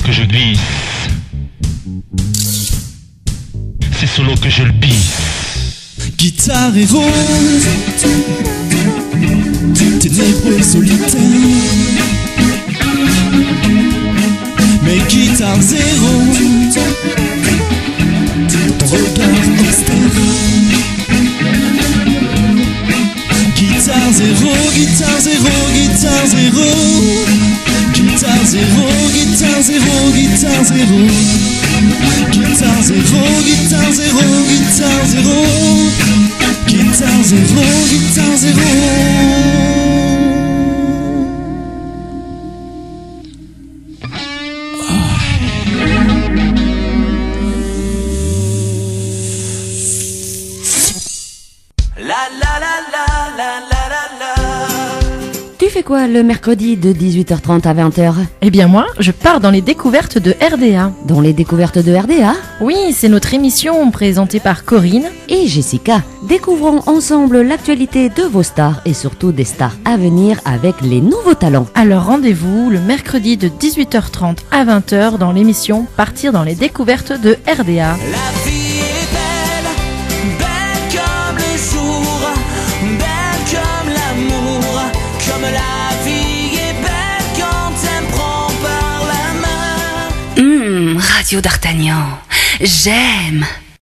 Que je glisse, c'est solo que je le pisse. Guitare héros, ténébreux solitaire, mais guitare zéro ton regard austère. Guitare zéro, guitare zéro, guitare zéro, guitare zéro, guitare zéro, guitare zéro, guitare zéro, guitare zéro, guitare zéro, guitare zéro, guitare zéro. la la la la la. Tu fais quoi le mercredi de 18h30 à 20h? Eh bien moi, je pars dans les découvertes de RDA. Dans les découvertes de RDA Oui, c'est notre émission présentée par Corinne. et Jessica. Découvrons ensemble l'actualité de vos stars et surtout des stars à venir avec les nouveaux talents. Alors rendez-vous le mercredi de 18h30 à 20h dans l'émission Partir dans les découvertes de RDA. La vie est belle, belle comme le jour, belle comme l'amour, comme la vie est belle quand elle me prend par la main. Radio d'Artagnan, j'aime.